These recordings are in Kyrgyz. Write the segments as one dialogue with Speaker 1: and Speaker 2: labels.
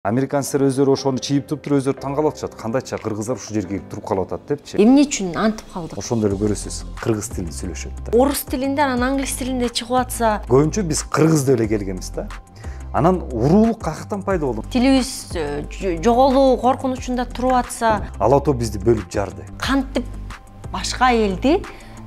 Speaker 1: Американецтер өздөрү ошону чийип туруптур, өздөрү таң калып атышат. Кандайча кыргыздар ушул жерге келип туруп калып атат депчи.
Speaker 2: Эмне үчүн антып калдык?
Speaker 1: Ошондо эле көрөсүз, кыргыз тилин сүйлөшөт да.
Speaker 2: Орус тилинде, анан англис тилинде чыгып атса,
Speaker 1: Көбүнчө биз кыргыз деп эле келгенбиз да. Анан уруулук каяктан пайда болду?
Speaker 2: тилибиз жоголуу коркунучунда туруп атса,
Speaker 1: Ала тоо бизди бөлүп жарды.
Speaker 2: кантип башка элди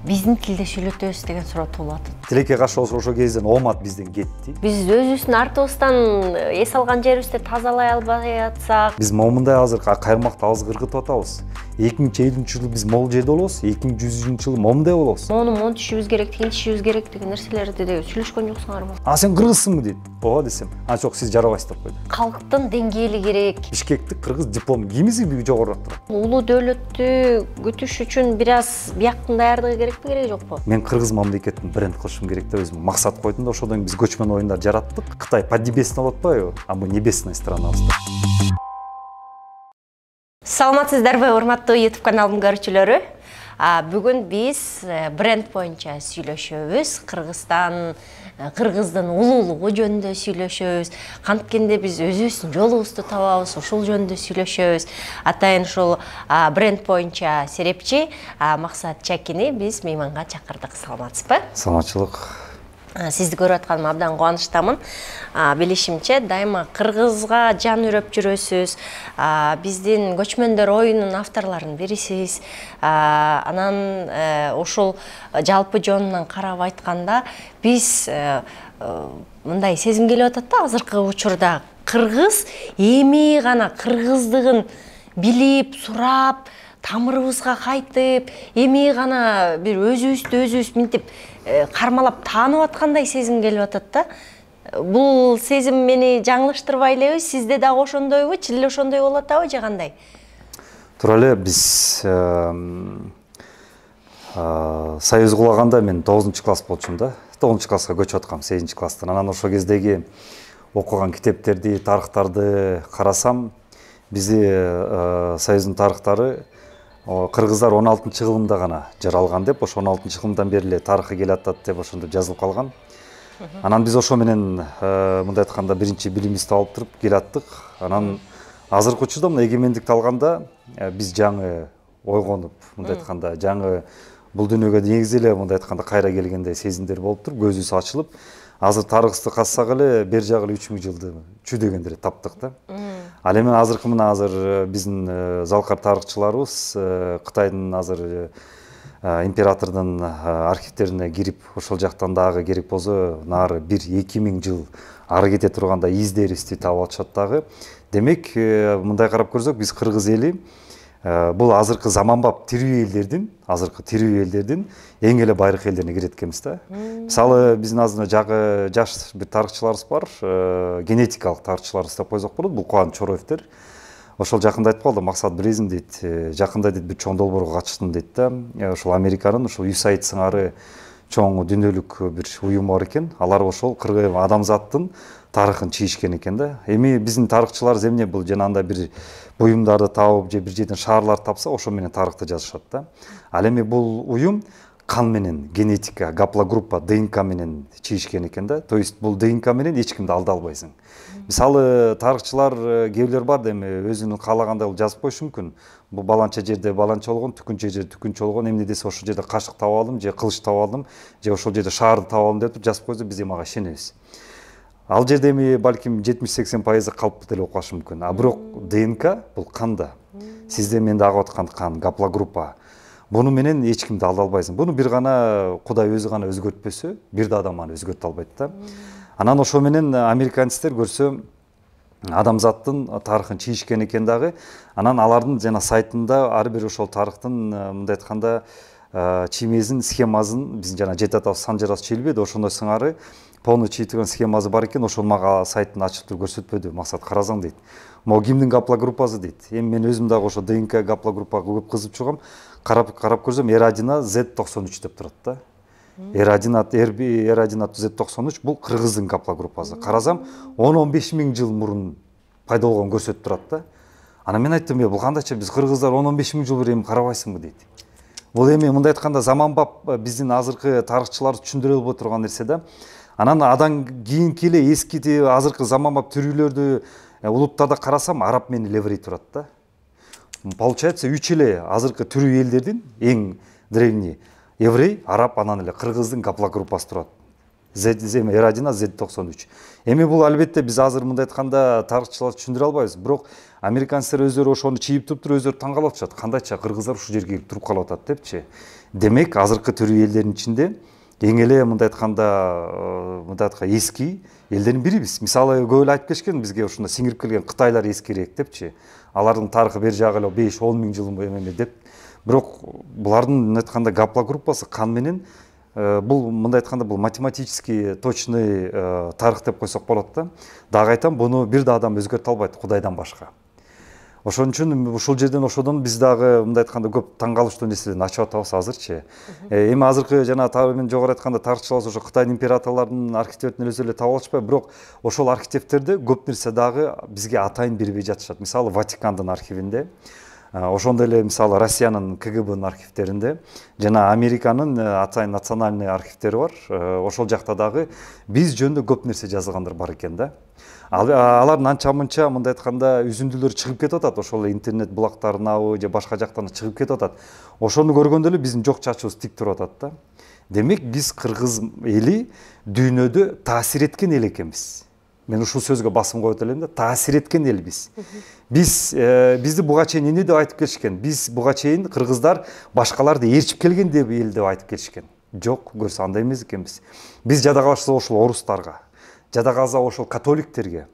Speaker 2: биздин тилде сүйлөтөбүз деген суроо туулап атат.
Speaker 1: Тилекке каршы ошо кезден оомат бизден кетти.
Speaker 2: Биз өзүбүздүн артыбыздан эс алган жерибизди тазалай албай атсак,
Speaker 1: Биз момундай азыр кайырмакты алыс кыргытып атабыз. 2050 жылы биз могул жерде болобуз, 2100 жылы момундай болобуз.
Speaker 2: мону монтишибиз керек, тигинтишибиз керек деген нерселерди де сүйлөшкөн жоксуңарбы?
Speaker 1: А сен кыргызсыңбы дейт. Ооба десем. А жок, сиз жарабайсыз деп койду.
Speaker 2: Калктын деңгээли керек.
Speaker 1: Бишкектик кыргыз диплом кийимизи жогорураак турат.
Speaker 2: Улуу дөөлөттү күтүш үчүн бир аз бияктын даярдыгы керекпи, кереги жокпу?
Speaker 1: Мен кыргыз мамлекетин бренд кылышым керек деп өзүм максат койдум да, ошодон кийин биз көчмөн оюндар жараттык. Кытай поднебесный болуп атпайбы? А мы небесная странабыз.
Speaker 2: Саламатсыздарбы, урматтуу YouTube каналымдын көрүүчүлөрү? Бүгүн биз бренд боюнча сүйлөшөбүз. Кыргыздын улуулугу жөнүндө сүйлөшөбүз. Канткенде биз өзүбүздүн жолубузду табабыз, ошол жөнүндө сүйлөшөбүз. Атайын ушул бренд боюнча серепчи Максат Чакини биз мейманга чакырдык. Саламатсызбы?
Speaker 1: Саламатчылык.
Speaker 2: Сизди көрүп атканыма абдан кубанычтамын. Билишимче, дайыма кыргызга жан үрөп жүрөсүз. Биздин көчмөндөр оюнунун авторлорунун бирисиз. Анан ошол жалпы жонунан карап айтканда, биз мындай сезим келип атат да, азыркы учурда кыргыз эми гана кыргыздыгын билип, сурап, тамырыбызга кайтып, эми гана бир өзүбүз минтип кармалап таанып аткандай сезим келип атат да. Бул сезим мени жаңылыштырбай элеби? Сизде дагы ошондойбу? Чил ошондой болуп атабы же кандай?
Speaker 1: Туура эле, биз союз кулаганда мен 9-класс болчумун да. 9-класска көчүп аткам, 8-класстан. Анан ошол кездеги окуган китептерди, тарыхтарды карасам, бизди союздун тарыхтары кыргыздар 16-кылымда гана жаралган деп, ошо 16-кылымдан бери эле тарыхы келатат деп ошондо жазылып калган. Анан биз ошо менен мындай айтканда биринчи билимибизди алып туруп келаттык. Анан азыркы учурда мына эгемендикти алганда биз жаңы ойгонуп, мындай айтканда жаңы бул дүйнөгө негизи эле мындай айтканда кайра келгендей сезимдер болуп туруп, көзүбүз ачылып, азыр тарыхты казсак эле бери жагы 3000 жылды чүйдөгөндөр таптык да. Ал эми азыркы мына азыр биздин залкар тарыхчыларыбыз Кытайдын азыр императордун архивтерине кирип, ошол жактан дагы керек болсо нары 1-2000 жыл ары кете турганда издерибизди таап атышат дагы. Демек, мындай карап көрсөк, биз кыргыз эли бул азыркы заманбап тирүү элдердин эң эле байыркы элдерине кирет экенбиз да. Мисалы, биздин азыр жаш бир тарыхчыларыбыз бар, генетикалык тарыхчыларыбыз деп койсок болот. Бул Кубан Чороевдер. Ошол жакында айтып калды, Максат билесиң дейт, жакында дейт бир чоң долбоорго катыштым дейт да. Ошол Американын ошол USAID сыңары чоң дүйнөлүк бир уюм бар экен. Алар ошол адамзаттын тарыхын чийишкен экен да. Эми биздин тарыхчыларыбыз эмне бул жанагындай бир буюмдарды табып же бир жерден шаарларды тапса, ошо менен тарыхты жазышат да. Ал эми бул уюм кан менен, генетика, гаплогруппа, ДНК менен чийишкен экен да. То есть бул ДНК менен эч кимди алда албайсың. Мисалы, тарыхчылар кээ бирлер бар да, эми өзүнүн каалагандай жазып коюшу мүмкүн. Бул баланча жерде баланча болгон, түкүнчө жерде түкүнчө болгон, эмне десе ошол жерде кашык таап алдым, же кылыч таап алдым, же ошол жерде шаарды таап алдым деп жазып койсо, биз эми ага ишенебиз. Ал жерде эми балким 70-80% калып деле окуп калышы мүмкүн. А бирок ДНК бул канда. Сизде менде агып аткан кан, гаплогруппа. Буну менен эч кимди алда албайсың. Буну бир гана Кудай өзү гана өзгөртпөсө, бир да адам аны өзгөртө албайт да. Анан ошо менен американецтер көрсө адамзаттын тарыхын чийишкен экен дагы. Анан алардын жана сайтында ар бир ошол тарыхтын мындай айтканда чиймесин, схемасын биздин жана жети атабыз санжарабыз чийилбеди, ошондой сыңары полный чийилген схемасы бар экен. Ошол мага сайттын ачып туруп көрсөтпөдү. Максат карасаң дейт. Могу кимдин гаплогруппасы дейт. Эми мен өзүм дагы ошо ДНК гаплогруппага көп кызыгып чыгам. Карап көрсөм R1A Z93 деп турат да. R1A Z93 бул кыргыздын гаплогруппасы. Карасам 10-15 миң жыл мурун пайда болгон көрсөтүп турат да. Анан мен айттым, бул кандайча биз кыргыздар 10-15 миң жыл бери эми карабайсыңбы дейт. Бул эми мындай айтканда заманбап биздин азыркы тарыхчылар түшүндүрө албай турган нерсе да. Анан адан кийинки эле эски азыркы заманбап тирүүлөрдү улуттарда карасам араб менен еврей турат да. Получается 3 эле азыркы түрүү элдердин эң древний еврей, араб, анан эле кыргыздын гаплак группасы турат. R1 Z93. Эми бул албетте биз азыр мындай айтканда тарыхчылар түшүндүрө албайбыз. Бирок американецтер өздөрү ошону чийип туруптур, өздөрү таң калып атышат. Кандайча кыргыздар ушул жерге келип туруп калып атат депчи. Демек азыркы түрүү элдердин ичинде эң эле мындай айтканда эски элдердин бирибиз. Мисалы көп эле айтып келишкен бизге ушунда сиңирип келген кытайлар эскирээк депчи. Алардын тарыхы бери жагы эле 5-10 миң жыл эме деп. Бирок булардын мындай айтканда гаплак группасы кан менен бул мындай айтканда бул математический точный тарых деп койсок болот да. Дагы айтам, буну бир да адам өзгөртө албайт Кудайдан башка. Ошон үчүн ушул жерден ошодон биз дагы мындай айтканда көп таң калыштуу нерселерди ачып атабыз азырчы. Эми азыркы жана мен жогору айтканда тарыхчылар ошо Кытай императорлорунун архитекторун өзү эле таап алышпайбы, бирок ошол архитектордо көп нерсе дагы бизге атайын бербей жатышат. Мисалы Ватикандын архивинде, ошондой эле мисалы Россиянын КГБнын архивтеринде жана Американын атайын национальный архивтери бар. Ошол жакта дагы биз жөнүндө көп нерсе жазылгандар бар экен да. Алардын анча-мынча мындай айтканда үзүндүлөр чыгып кетип атат, ошол интернет булактарынабы же башка жактан чыгып кетип атат. Ошону көргөндө эле биздин жок чачыбыз тик туруп атат да. Демек биз кыргыз эли дүйнөдө таасир эткен эл экенбиз. Мен ушул сөзгө басым коет элем да, таасир эткен элбиз. Бизди буга чейин эмне деп айтып келишкен? Биз буга чейин кыргыздар башкаларды ээрчип келген деп эл деп айтып келишкен. Жок, көрсө андай эмес экенбиз. Биз жада калышса ошол орустарга, жада калса ошол католиктерге,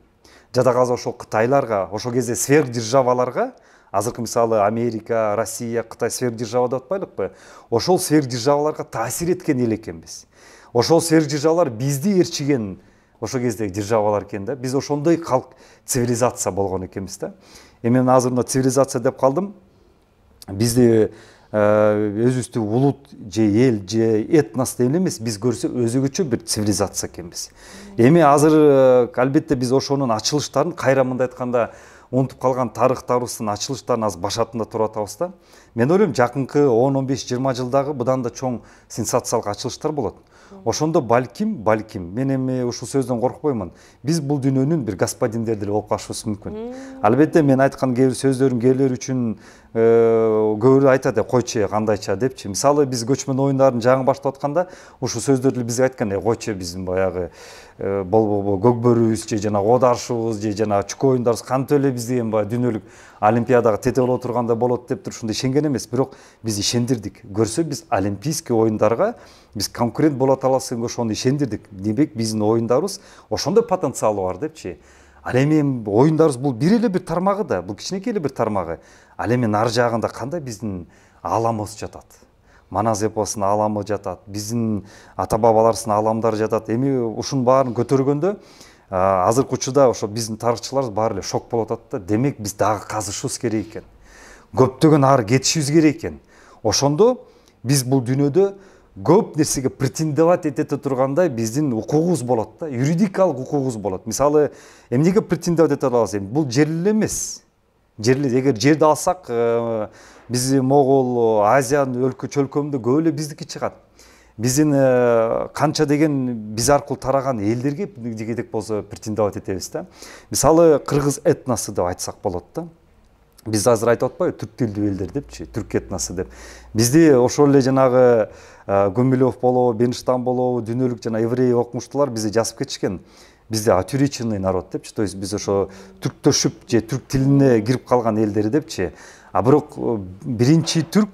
Speaker 1: жада калса ошол кытайларга, ошол кезде сверхдержаваларга, азыркы мисалы Америка, Россия, Кытай сверхдержава деп атпайлыкпы? Ошол сверхдержаваларга таасир эткен эл экенбиз. Ошол сверхдержавалар бизди ээрчиген ошол кездеги державалар экен да. Биз ошондой калк цивилизация болгон экенбиз да. Эми мен азыр мына цивилизация деп калдым. Бизди өзүбүздү улут же эл же этнос деп эмес, биз көрсө өзгөчө бир цивилизация экенбиз. Эми азыр албетте биз ошонун ачылыштарын кайра мындай айтканда унутуп калган тарыхтарыбыздын ачылыштарын азыр башатында туруп атабыз да. Мен ойлойм жакынкы 10-15-20 жылдагы будан да чоң сенсациялык ачылыштар болот. Ошондо балким мен эми ушул сөздөн коркпоймун. Биз бул дүйнөнүн бир господиндери деле болуп калышыбыз мүмкүн. Албетте мен айткан кээ бир сөздөрүм кээрлер үчүн көбүрөөк айтат, койчу кандайча депчи. Мисалы биз көчмөн оюндарын жаңы баштап атканда ушул сөздөрдү бизге айткан, койчу биздин баягы болбобо көкбөрүбүз же жана оодарышыбыз же жана чүкө оюндарыбыз кантип эле бизди эми баягы дүйнөлүк олимпиадага тете боло турганда болот деп туруп ушундай ишенген эмес. Бирок биз ишендирдик. Көрсө биз олимпийский оюндарга биз конкурент боло аласызбы, ошону ишендирдик. Демек биздин оюндарыбыз ошондой потенциалы бар депчи. Ал эми оюндарыбыз бул бир эле бир тармагы да, бул кичинекей эле бир тармагы. Ал эми нары жагында кандай биздин ааламыбыз жатат. Манас эпосунун ааламы жатат, биздин ата бабаларыбыздын ааламдары жатат. Эми ушунун баарын көтөргөндө азыркы учурда ошо биздин тарыхчыларыбыз баары эле шок болуп атат да. Демек биз дагы казышыбыз керек экен. Көптөгөн ары кетишибиз керек экен. Ошондо биз бул дүйнөдө көп нерсеге претендовать эте тургандай биздин укугубуз болот да, юридикалык укугубуз болот. Мисалы, эмнеге претендовать эте алабыз? Бул жер эле эмес. Эгер жерди алсак, биз Могол, Азиянын өлкө-чөлкөмүндө көп эле биздики чыгат. Биздин канча деген биз аркылуу тараган элдерге дегедек болсо претендовать этебиз да. Мисалы, кыргыз этносу деп айтсак болот да. Биз азыр айтып атпайбы, түрк тилдүү элдер депчи, түрк этносы деп. Бизди ошол эле жанагы Гумилев болобу, Бенштам болобу, дүйнөлүк жана еврей окумуштуулар бизди жазып кетишкен. Бизде отуреченный народ депчи, то есть биз ошо түрктөшүп же түрк тилине кирип калган элдер депчи. А бирок биринчи түрк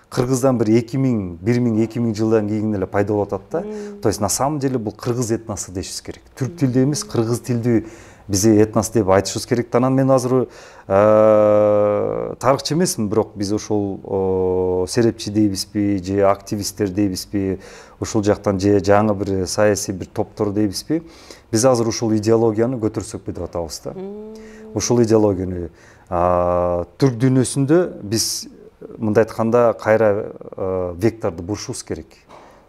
Speaker 1: кыргыздан бир 1000-2000 жылдан кийин эле пайда болуп атат да. То есть на самом деле бул кыргыз этносу дешибиз керек. Түрк тилдүү эмес, кыргыз тилдүү бизи этнос деп айтышыбыз керек. Анан мен азыр тарыхчы эмесмин, бирок биз ошол серепчи дейбизби же активисттер дейбизби, ушул жактан же жаңы бир саясий бир топтор дейбизби, биз азыр ушул идеологияны көтөрсөкпү деп атабыз да. Ушул идеологияны түрк дүйнөсүндө биз мындай айтканда кайра векторду бурушубуз керек.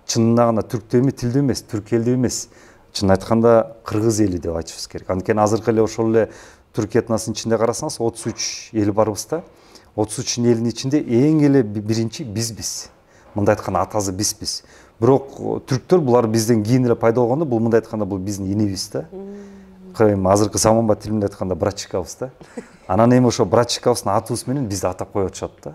Speaker 1: Чынында гана түрктүү эмес, тилдүү эмес, түрк элдүү эмес, чын айтканда кыргыз эли деп айтышыбыз керек. Анткени азыркы эле ошол эле түрк этносунун ичинде карасаңыз 33 эл барбыз да. 33 элдин ичинде эң эле биринчи бизбиз. Мындай айтканда атасы бизбиз. Бирок түрктөр булар бизден кийин эле пайда болгондо, бул мындай айтканда бул биздин инибиз да. азыркы заманбап тил менен айтканда братчикабыз да. Анан эми ошо братчикабыздын атыбыз менен бизди атап коюп атышат да.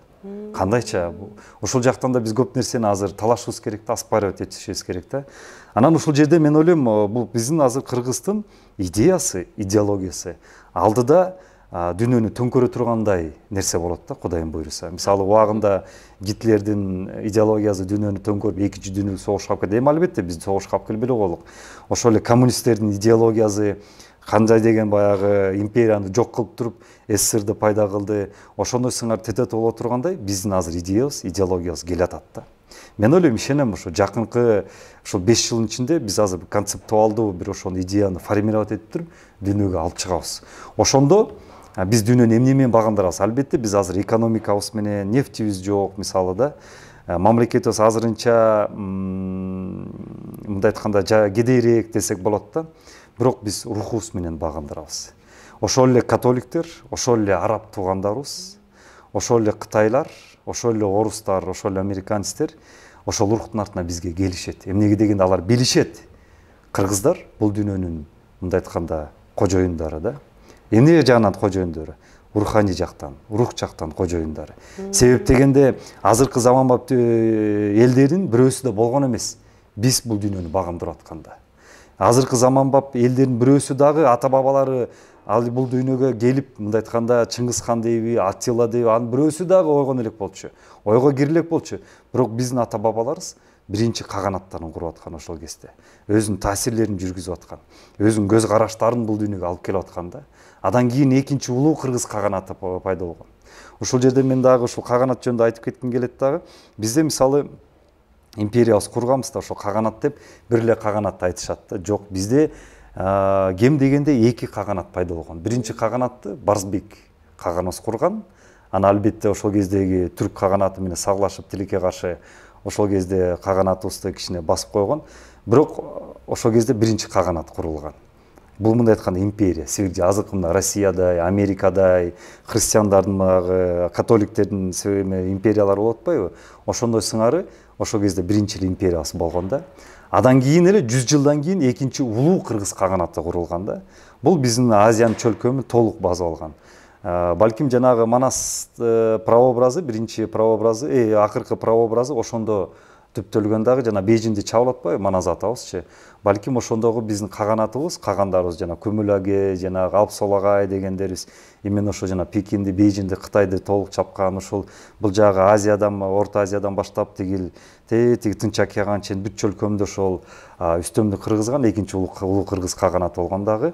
Speaker 1: Кандайча ошол жактан да биз көп нерсени азыр талашыбыз керек да, оспаривать этишибиз керек да. Анан ушул жерде мен ойлойм, бул биздин азыр Кыргыздын идеясы, идеологиясы алдыда дүйнөнү төңкөрө тургандай нерсе болот да, Кудайым буйруса. Мисалы убагында Гитлердин идеологиясы дүйнөнү төңкөрүп экинчи дүйнөлүк согушка алып кетти. Эми албетте биз согушка алып келбей эле коелук. Ошол эле коммунисттердин идеологиясы кандай деген баягы империяны жок кылып туруп СССРди пайда кылды. Ошондой сыңар тете боло тургандай биздин азыр идеябыз, идеологиябыз келатат да. Мен ойлойм, ишенем, ушу жакынкы ушул 5 жылдын ичинде биз азыр концептуалдуу бир ошол идеяны формировать этип туруп дүйнөгө алып чыгабыз. Ошондо биз дүйнөнү эмне менен багындарабыз? Албетте биз азыр экономикабыз менен, нефтибиз жок мисалы да. Мамлекетибиз азырынча мындай айтканда кедейирээк десек болот да. Бирок биз рухубуз менен багындарабыз. Ошол эле католиктер, ошол эле араб туугандарыбыз, ошол эле кытайлар, ошол эле орустар, ошол эле американецтер ошол рухтун артына бизге келишет. Эмнеге дегенде алар билишет. Кыргыздар бул дүйнөнүн мындай айтканда кожоюндары да. Эмне жагынан кожоюндары? Руханий жактан, рух жактан кожоюндары. Себеп дегенде азыркы заманбап элдердин бирөөсү да болгон эмес. Биз бул дүйнөнү багындырып атканда. Азыркы заманбап элдердин бирөөсү дагы ата бабалары ал бул дүйнөгө келип, мындай айтканда Чыңгыз хан дейби, Аттила дейби, анын бирөөсү дагы ойгон элек болчу. Ойго кирилек болчу. Бирок биздин ата бабаларыбыз биринчи каганаттарын куруп аткан ошол кезде. Өзүнүн таасирлерин жүргүзүп аткан. Өзүнүн көз караштарын бул дүйнөгө алып келип аткан да. Адан кийин экинчи улуу кыргыз каганаты пайда болгон. Ушул жерде мен дагы ушул каганат жөнүндө айтып кетким келет дагы. Бизде мисалы империябыз курганбыз да, ошол каганат деп бир эле каганатты айтышат да. Жок, бизде кем дегенде 2 каганат пайда болгон. Биринчи каганатты Барсбек каганыбыз курган. Аны албетте ошол кездеги түрк каганаты менен саглашып тилекке каршы ошол кезде каганатыбызды кичине басып койгон. Бирок ошол кезде биринчи каганат курулган. Бул мындай айтканда империя, сибирде азыркы мына Россиядай, Америкадай, христиандардын, католиктердин империялары болуп атпайбы? Ошондой сыңары ошол кезде биринчи империябыз болгон да. Адан кийин эле 100 жылдан кийин экинчи улуу кыргыз каганаты курулган да. Бул биздин Азиянын чөлкөмүн толук басып алган. Балким жанагы Манас прообразы, биринчи прообразы, акыркы прообразы ошондо түптөлгөн дагы, жана Бейжиңди чабылып атпайбы Манас атабызчы. Балким ошондогу биздин каганатыбыз, кагандарыбыз жана Көмүлаге, жана Алпсолагай дегендерибиз именно ошо жана Пекинди, Бейжиңди, Кытайды толук чапкан, ошол бул жагы Азиядан, Орто Азиядан баштап тиги Тынч океан чейин бүт чөлкөмдө ошол үстөмдүк кыргызган экинчи улуу кыргыз каганаты болгон дагы.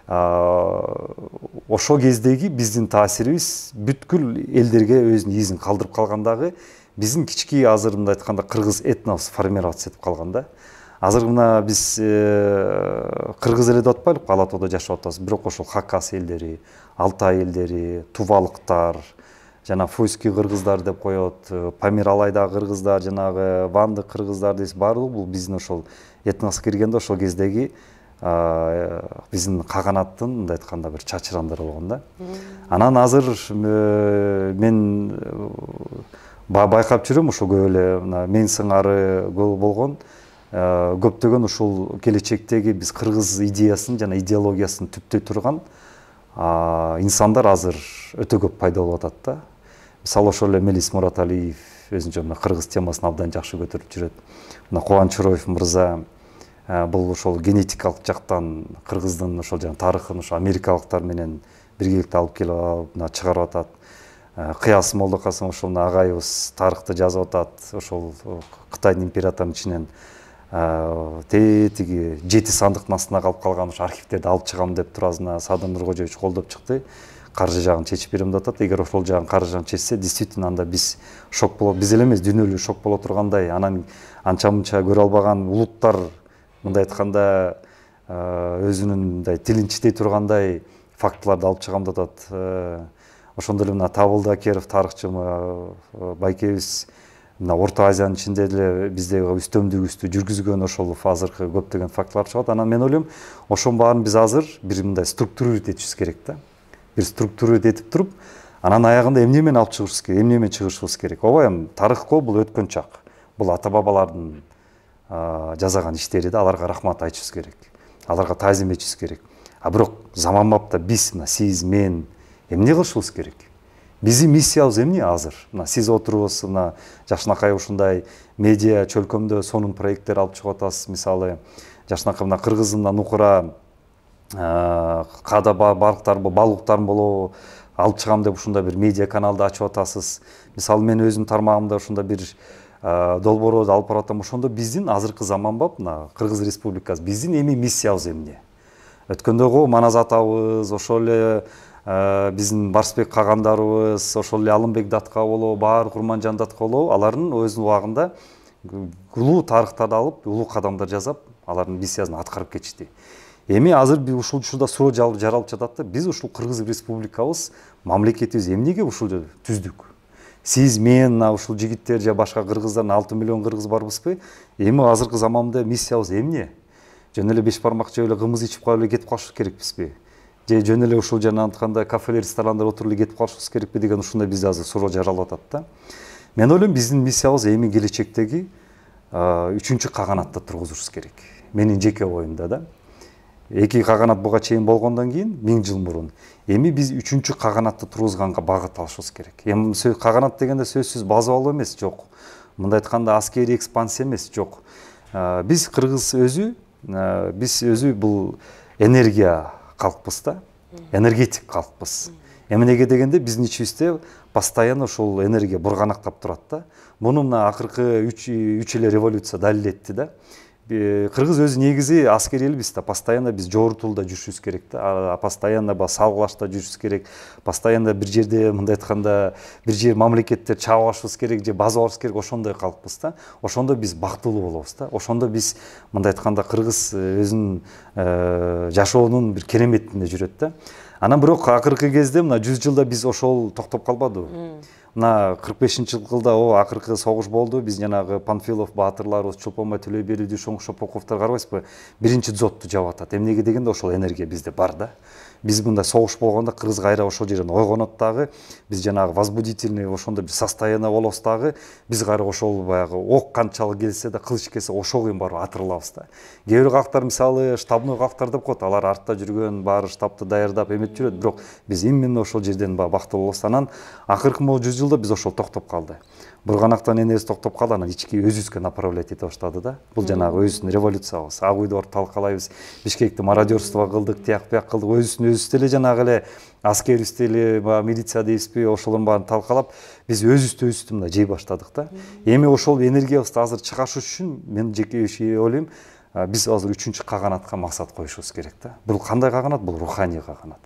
Speaker 1: Ошол кездеги биздин таасирибиз бүткүл элдерге өзүнүн изин калтырып калган дагы. Биздин кички азыр мындай айтканда кыргыз этнос формироваться этип калган да. Азыр мына биз кыргыз эле деп атпайлыкпы, Ала тоодо жашап атабыз. Бирок ошол Хакас элдери, Алтай элдери, Тувалыктар, жана Фуйский кыргыздар деп коет, Памир-Алайдагы кыргыздар, жанагы Вандык кыргыздар дейс, баардыгы бул биздин ошол этноско киргенде ошол кездеги биздин каганаттын мындай айтканда бир чачырандары болгон да. Анан азыр мен байкап жүрөм, ошол көп эле мен сыңары болгон көптөгөн ушул келечектеги биз кыргыз идеясын жана идеологиясын түптөй турган инсандар азыр өтө көп пайда болуп атат да. Мисалы ошол эле Мелис Мураталиев өзүнчө мына кыргыз темасын абдан жакшы көтөрүп жүрөт. Мына Кубаныч Чороев мырза бул ошол генетикалык жактан кыргыздын ошол жана тарыхын ошо америкалыктар менен биргеликте алып келип чыгарып атат. Кыяс Молдокасым ошол агайыбыз тарыхты жазып атат. Ошол Кытайдын императорунун ичинен тиги 7 сандыктын астына калып калган ошо архивтерди алып чыгам деп туразына Садыр Нуркожоевич колдоп чыкты. Каржы жагын чечип берем деп атат. Эгер ошол жагын каржы жагын чечсе, действительно анда биз шок болот. Биз эле эмес, дүйнөлүк шок боло тургандай. Анан анча-мунча көрө албаган улуттар мындай айтканда өзүнүн мындай тилин читей тургандай фактыларды алып чыгам деп атат. Ошондой эле мына Табылды Акеров тарыхчы байкебиз мына Орто Азиянын ичинде деле биздеги үстөмдүгүбүздү жүргүзгөн ошол азыркы көптөгөн фактылар чыгат. Анан мен ойлойм, ошонун баарын биз азыр бир мындай структурировать этишибиз керек да. Бир структурировать этип туруп, анан аягында эмне менен алып чыгышыбыз керек, эмне менен чыгышыбыз керек. Ооба эми тарыхко бул өткөн чак. Бул ата бабалардын жасаган иштери да, аларга рахмат айтышыбыз керек. Аларга таазим этишибиз керек. А бирок заманбапта биз, мына сиз, мен эмне кылышыбыз керек? Биздин миссиябыз эмне азыр? Мына сиз отурубуз, мына Жакшынакай ушундай медиа чөлкөмдө сонун проекттер алып чыгып атасыз. Мисалы, Жакшынакай мына Кыргызымдан Укура каада балыктарын болобу алып чыгам деп ушундай бир медиа каналды ачып атасыз. Мисалы, мен өзүм тармагымда ушундай бир долбоорду алып баратам. Ошондо биздин азыркы заманбап мына Кыргыз Республикасы биздин эми миссиябыз эмне? Өткөндөгү Маназ атабыз, ошол эле биздин Барсбек кагандарыбыз, ошол эле Алымбек Датка болобу, Баар Курманжан Датка болобу, алардын өзүнүн убагында улуу тарыхтарды алып, улуу кадамдар жасап, алардын миссиясын аткарып кетишти. Эми азыр биз ушул учурда суроо жаралып жатат да, биз ушул Кыргыз Республикабыз, мамлекетибиз эмнеге ушул түздүк? Сиз, мен, ушул жигиттер же башка кыргыздардын 6 миллион кыргыз барбызбы? Эми азыркы заманда миссиябыз эмне? Жөн эле беш бармак жеп эле кымыз ичип калып эле кетип калыш керекпизби? Же жөн эле ушул жана антканда кафелер, ресторандар отуруп эле кетип калышыбыз керекпи деген ушундай бизде азыр суроо жаралып атат да. Мен ойлойм, биздин миссиябыз эми келечектеги 3-чү каганатты тургузушубуз керек. Менин жеке оюмда да. 2 каганат буга чейин болгондон кийин 1000 жыл мурун. Эми биз 3-чү каганатты тургузганга багыт алышыбыз керек. Эми каганат дегенде сөзсүз база алуу эмес, жок. Мындай айтканда аскерий экспансия эмес, жок. Биз кыргыз өзү бул энергия калкпыз да, энергетик калкпыз. Эмнеге дегенде биздин ичибизде постоянно ушул энергия бурганактап турат да. Муну мына акыркы 3 эле революция далилетти да. Кыргыз өзү негизи аскери элбиз да, постоянно биз жогорутулда жүрүшүбүз керек да, постоянно салгылашта жүрүшүбүз керек, постоянно бир жерде мындай айтканда бир жер мамлекеттер чаап алышыбыз керек же база алышыбыз керек, ошондой калкпыз да. Ошондо биз бактылуу болобуз да. Ошондо биз мындай айтканда Кыргыз өзүнүн жашоонун бир кереметинде жүрөт да. Анан бирок акыркы кезде мына 100 жылда биз ошол токтоп калбадыбы? Мына 45-жылда акыркы согуш болду. Биз жанагы Панфилов баатырларыбыз, Чолпонбай Төлөбердиев, Шоңгу Шопоковдор карабайсызбы? Биринчи дзотду жаап атат. Эмнеге дегенде ошол энергия бизде бар да. Биз мындай согуш болгондо Кыргыз кайра ошол жерден ойгонот дагы. Биз жанагы возбудительный ошондо бир состояние болобуз дагы. Биз кайра ошол баягы ок канчалык келсе да, кылыч келсе ошого кийин барып атырылабыз да. Кээ бир калктар мисалы штабной калктар деп коет. Алар артта жүргөн, баары штабты даярдап эметип жүрөт. Бирок биз именно ошол жерден бактылуу болобуз. Анан акыркы 100 жылда биз ошол токтоп калды. Бурганактан энебиз токтоп калды, анан ички өзүбүзгө направлять эте баштады да. Бул жанагы өзүбүздүн революциябыз. Ак үйдө барып талкалайбыз. Бишкекте мародерство кылдык, тияк бияк кылдык. Өзүбүз деле жанагы эле аскерибиз деле, милиция дейбизби, ошолордун баарын талкалап, биз өзүбүздү мына жей баштадык да. Эми ошол энергиябызды азыр чыгарыш үчүн мен жеке ойлойм, биз азыр 3-чү каганатка максат коюшубуз керек да. Бул кандай каганат? Бул руханий каганат.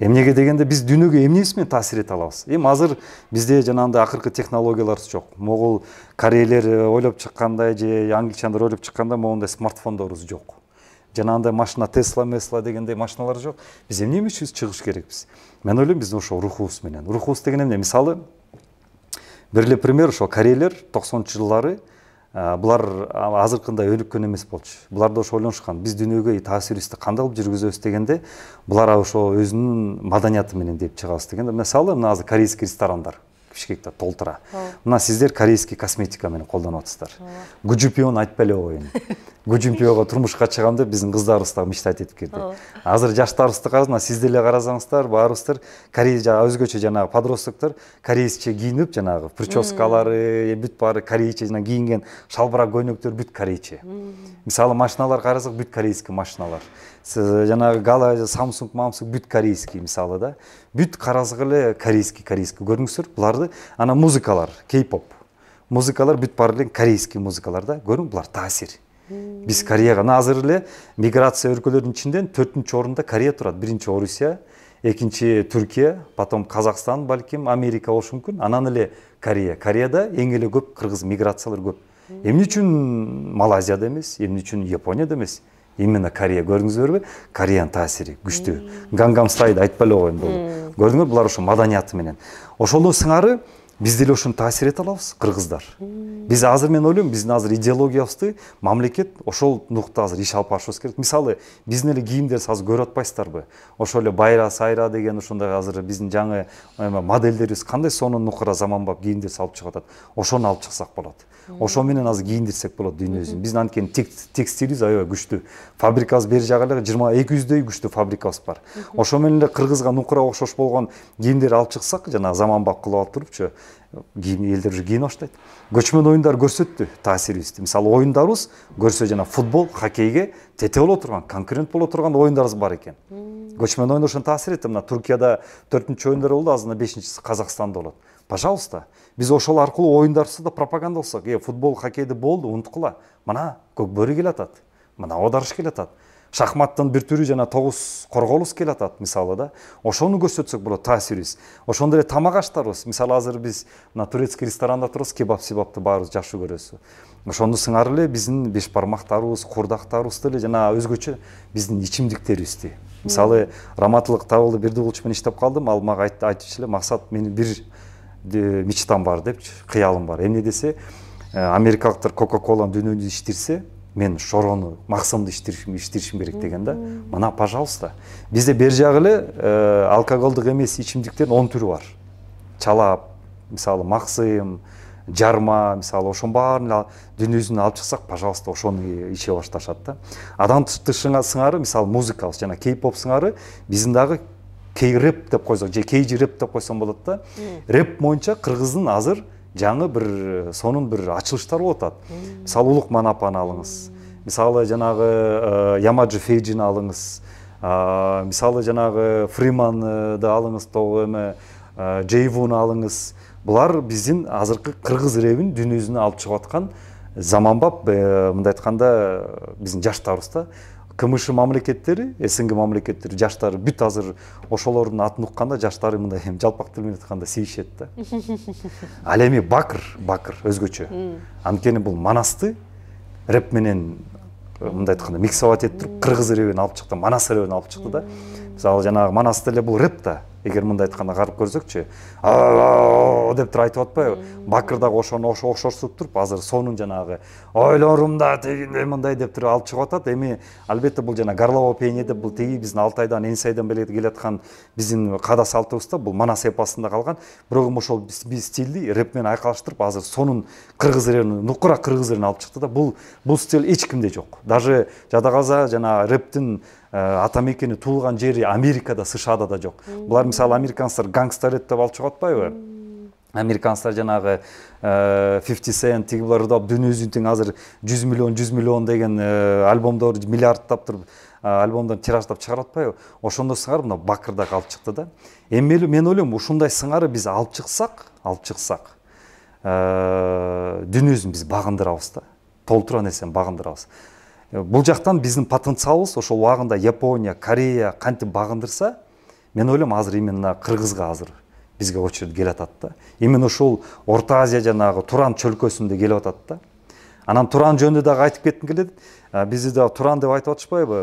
Speaker 1: Эмнеге дегенде биз дүйнөгө эмнеси менен таасир эте алабыз? Эми азыр бизде жанагындай акыркы технологиялар жок. Могул корейлер ойлоп чыккандай же англичандар ойлоп чыккандай моундай смартфондорубуз жок. Жанагындай машина Tesla дегендей машиналар жок. Биз эмне үчүн чыгыш керекпиз? Мен ойлойм, биздин ошол рухубуз менен. Рухубуз деген эмне? Мисалы, бир эле пример, ошо корейлер 90-чы жылдары булар азыркындай өнүккөн эмес болчу. Булар да ошо ойлонушкан, биз дүйнөгө таасирибизди кандай кылып жүргүзөбүз дегенде, булар ошо өзүнүн маданияты менен деп чыгабыз дегенде. Мисалы, мына азыр корейский ресторандар Бишкекте толтура. Мына сиздер корейский косметика менен колдонуп атасыздар. Гужупион айтпай эле коеюн. Гужупиого турмушка чыгам деп биздин кыздарыбыз да мечтать этип кирди. Азыр жаштарыбызды карасаңар, сиз деле карасаңыздар, баарыбыздар корей өзгөчө жанагы подростоктор корейсче кийинип, жанагы прическалары, бүт баары корейче жана кийинген шалбырак көйнөктөр бүт корейче. Мисалы, машиналар карасак, бүт корейский машиналар. Жанагы Gala, Samsung, бүт корейский мисалы да. Бүт карасак эле корейский көрүңүздөр. Буларды ана музыкалар, кей-поп. Музыкалар бүт баары эле корейский музыкалар да. Көрүң, булар таасир. Биз Кореяга азыр эле миграция өлкөлөрүнүн ичинен 4-орунда Корея турат. 1-чи Орусия, 2-чи Түркия, потом Казакстан, балким Америка болушу мүмкүн. Анан эле Корея. Кореяда эң эле көп кыргыз миграциялар көп. Эмне үчүн Малайзияда эмес, эмне үчүн Японияда эмес? Именно Корея, көрдүңүзбүрбү? Кореянын таасири күчтүү. Гангам Стайлды айтпай эле коеюн бул. Көрдүңөр, булар ошо маданияты менен. Ошолдун сыңары Биз деле ошону таасир эте алабыз, кыргыздар. Биз азыр мен ойлойм, биздин азыр идеологиябызды мамлекет ошол нукта азыр иш алып барышыбыз керек. Мисалы, биздин эле кийимдерди азыр көрүп атпайсыздарбы? Ошол эле байра сайра деген ошондой азыр биздин жаңы моделдерибиз кандай сонун нукура заманбап кийимдер салып чыгып атат. Ошону алып чыксак болот. Ошо менен азыр кийиндирсек болот дүйнөбүздүн. Биздин анткени текстилибиз аябай күчтүү. Фабрикабыз бери жагы эле 20-200дөй күчтүү фабрикабыз бар. Ошо менен эле кыргызга нукура окшош болгон кийимдер алып чыксак, жана заманбап кылып алып турупчу, кийим элдер уже кийине баштайт. Көчмөн оюндар көрсөттү таасирибизди. Мисалы, оюндарыбыз көрсө жана футбол, хоккейге тете боло турган, конкурент боло турган оюндарыбыз бар экен. Көчмөн оюндар ошону таасир этти. Мына Туркияда 4-чү оюндар болду, азырында 5-чиси Казакстанда болот. Пожалуйста, биз ошол аркылуу оюндарыбызды да пропаганда кылсак, футбол, хоккейди болду, унуткула. Мына көк бөрү келатат. Мына оодарыш келатат. Шахматтын бир түрү жана 9 корголубуз келатат, мисалы да. Ошону көрсөтсөк болот таасирибиз. Ошондой эле тамак аштарыбыз. Мисалы, азыр биз мына турецкий ресторанда турабыз, кебап-себапты баарыбыз жакшы көрөбүз. Ошону сыңар эле биздин беш бармактарыбыз, курдактарыбызды эле жана өзгөчө биздин ичимдиктерибизди. Мисалы, Раматылык Табылды Бердигулович менен иштеп калдым. Ал мага айтчу эле, максат, менин бир мечтам бар депчи, кыялым бар. Эмне десе, америкалыктар Кока-Коланы дүйнөдө иштирсе, мен шорону, максымды иштиришим керек деген да. Мына, пожалуйста. Бизде бер жагы эле алкоголдук эмес ичимдиктердин 10 түрү бар. Чалап, мисалы, максым, жарма, мисалы, ошонун баарын дүйнөбүздөн алып чыксак, пожалуйста, ошону иче башташат да. Адан тышыңа сыңары, мисалы, музыкабыз жана кей-поп сыңары, биздин дагы кей-рэп деп койсок, же кей-жи рэп деп койсом болот да. Рэп боюнча кыргыздын азыр жаңы бир сонун бир ачылыштар болуп атат. Мисалы, Улук Манапаны алыңыз. Мисалы, жанагы Ямаджи Фейджини алыңыз. Мисалы, жанагы Фриманды алыңыз, Джейвуну алыңыз. Булар биздин азыркы кыргыз рэбин дүйнөбүздүн алып чыгып аткан заманбап, мындай айтканда, биздин жаштарыбыз да. КМШ мамлекеттери, СНГ мамлекеттери жаштары бүт азыр ошолордун атын укканда жаштары мындай жалпак тил менен айтканда сейишет да. Ал эми бакыр өзгөчө. Анткени бул манасты рэп менен мындай айтканда миксовать этип кыргыз рэбин алып чыкты, манас рэбин алып чыкты да. Мисалы, жанагы манас эле бул рэп да. Эгер мындай айтканда карап көрсөкчү, деп туруп айтып атпайбы? Бакыр дагы ошону окшоштуруп туруп, азыр сонун жанагы ойлорумда тигиндей мындай деп туруп алып чыгып атат. Эми албетте бул жана Гарлово пение деп бул тиги биздин Алтайдан, Энисайдан бери келаткан биздин када салтыбызда бул манас эпосунда калган. Бирок ошол биз стилди рэп менен айкалыштырып, азыр сонун кыргыз рэбин, нукура кыргыз рэбин алып чыкты да. Бул стиль эч кимде жок. Даже жада калса жана рэптин ата мекени туулган жери Америкада, США-да да жок. Булар мисалы американцдар гангстер рэп деп алып чыгып атпайбы? Американцдар жанагы 50 Cent тиги булар да дүйнөбүздүн тең азыр 100 миллион деген альбомдор миллиардтап туруп альбомдорду тираждап чыгарып атпайбы? Ошондой сыңар мына Бакырда алып чыкты да. Эми мен ойлойм, ушундай сыңары биз алып чыксак, дүйнөбүздүн биз багындырабыз да. Толтура нерсени багындырабыз. Бул жактан биздин потенциалыбыз ошол убагында Япония, Корея кантип багындырса, мен ойлойм азыр именно кыргызга азыр бизге очередь келатат да. Именно ошол Орто Азия жанагы Туран чөлкөсүндө келип атат да. Анан Туран жөнүндө дагы айтып кетким келет. Бизди да Туран деп айтып атышпайбы?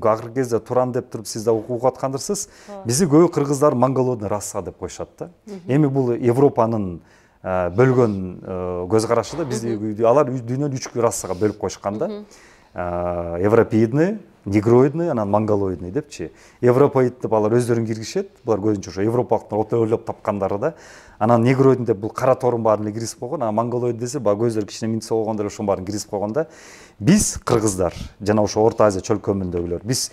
Speaker 1: Акыркы кезде Туран деп туруп сиз да угуп аткандырсыз. Бизди көбү кыргыздар монголоидный раса деп коюшат да. Эми бул Европанын бөлгөн көз карашы да. Бизди алар дүйнөнү 3 расага бөлүп коюшкан да. Европеидный, негроидный, анан монголоидный депчи. Европоид деп алар өздөрүн киргишет. Булар көбүнчө ошо европалыктар ойлоп тапкандары да. Анан негроидный деп бул кара торун баарын киргизип койгон. Анан монголоид десе баягы көздөр кичине минтсе болгондор ошонун баарын киргизип койгон да. Биз кыргыздар жана ошо Орто Азия чөлкөмүндөгүлөр биз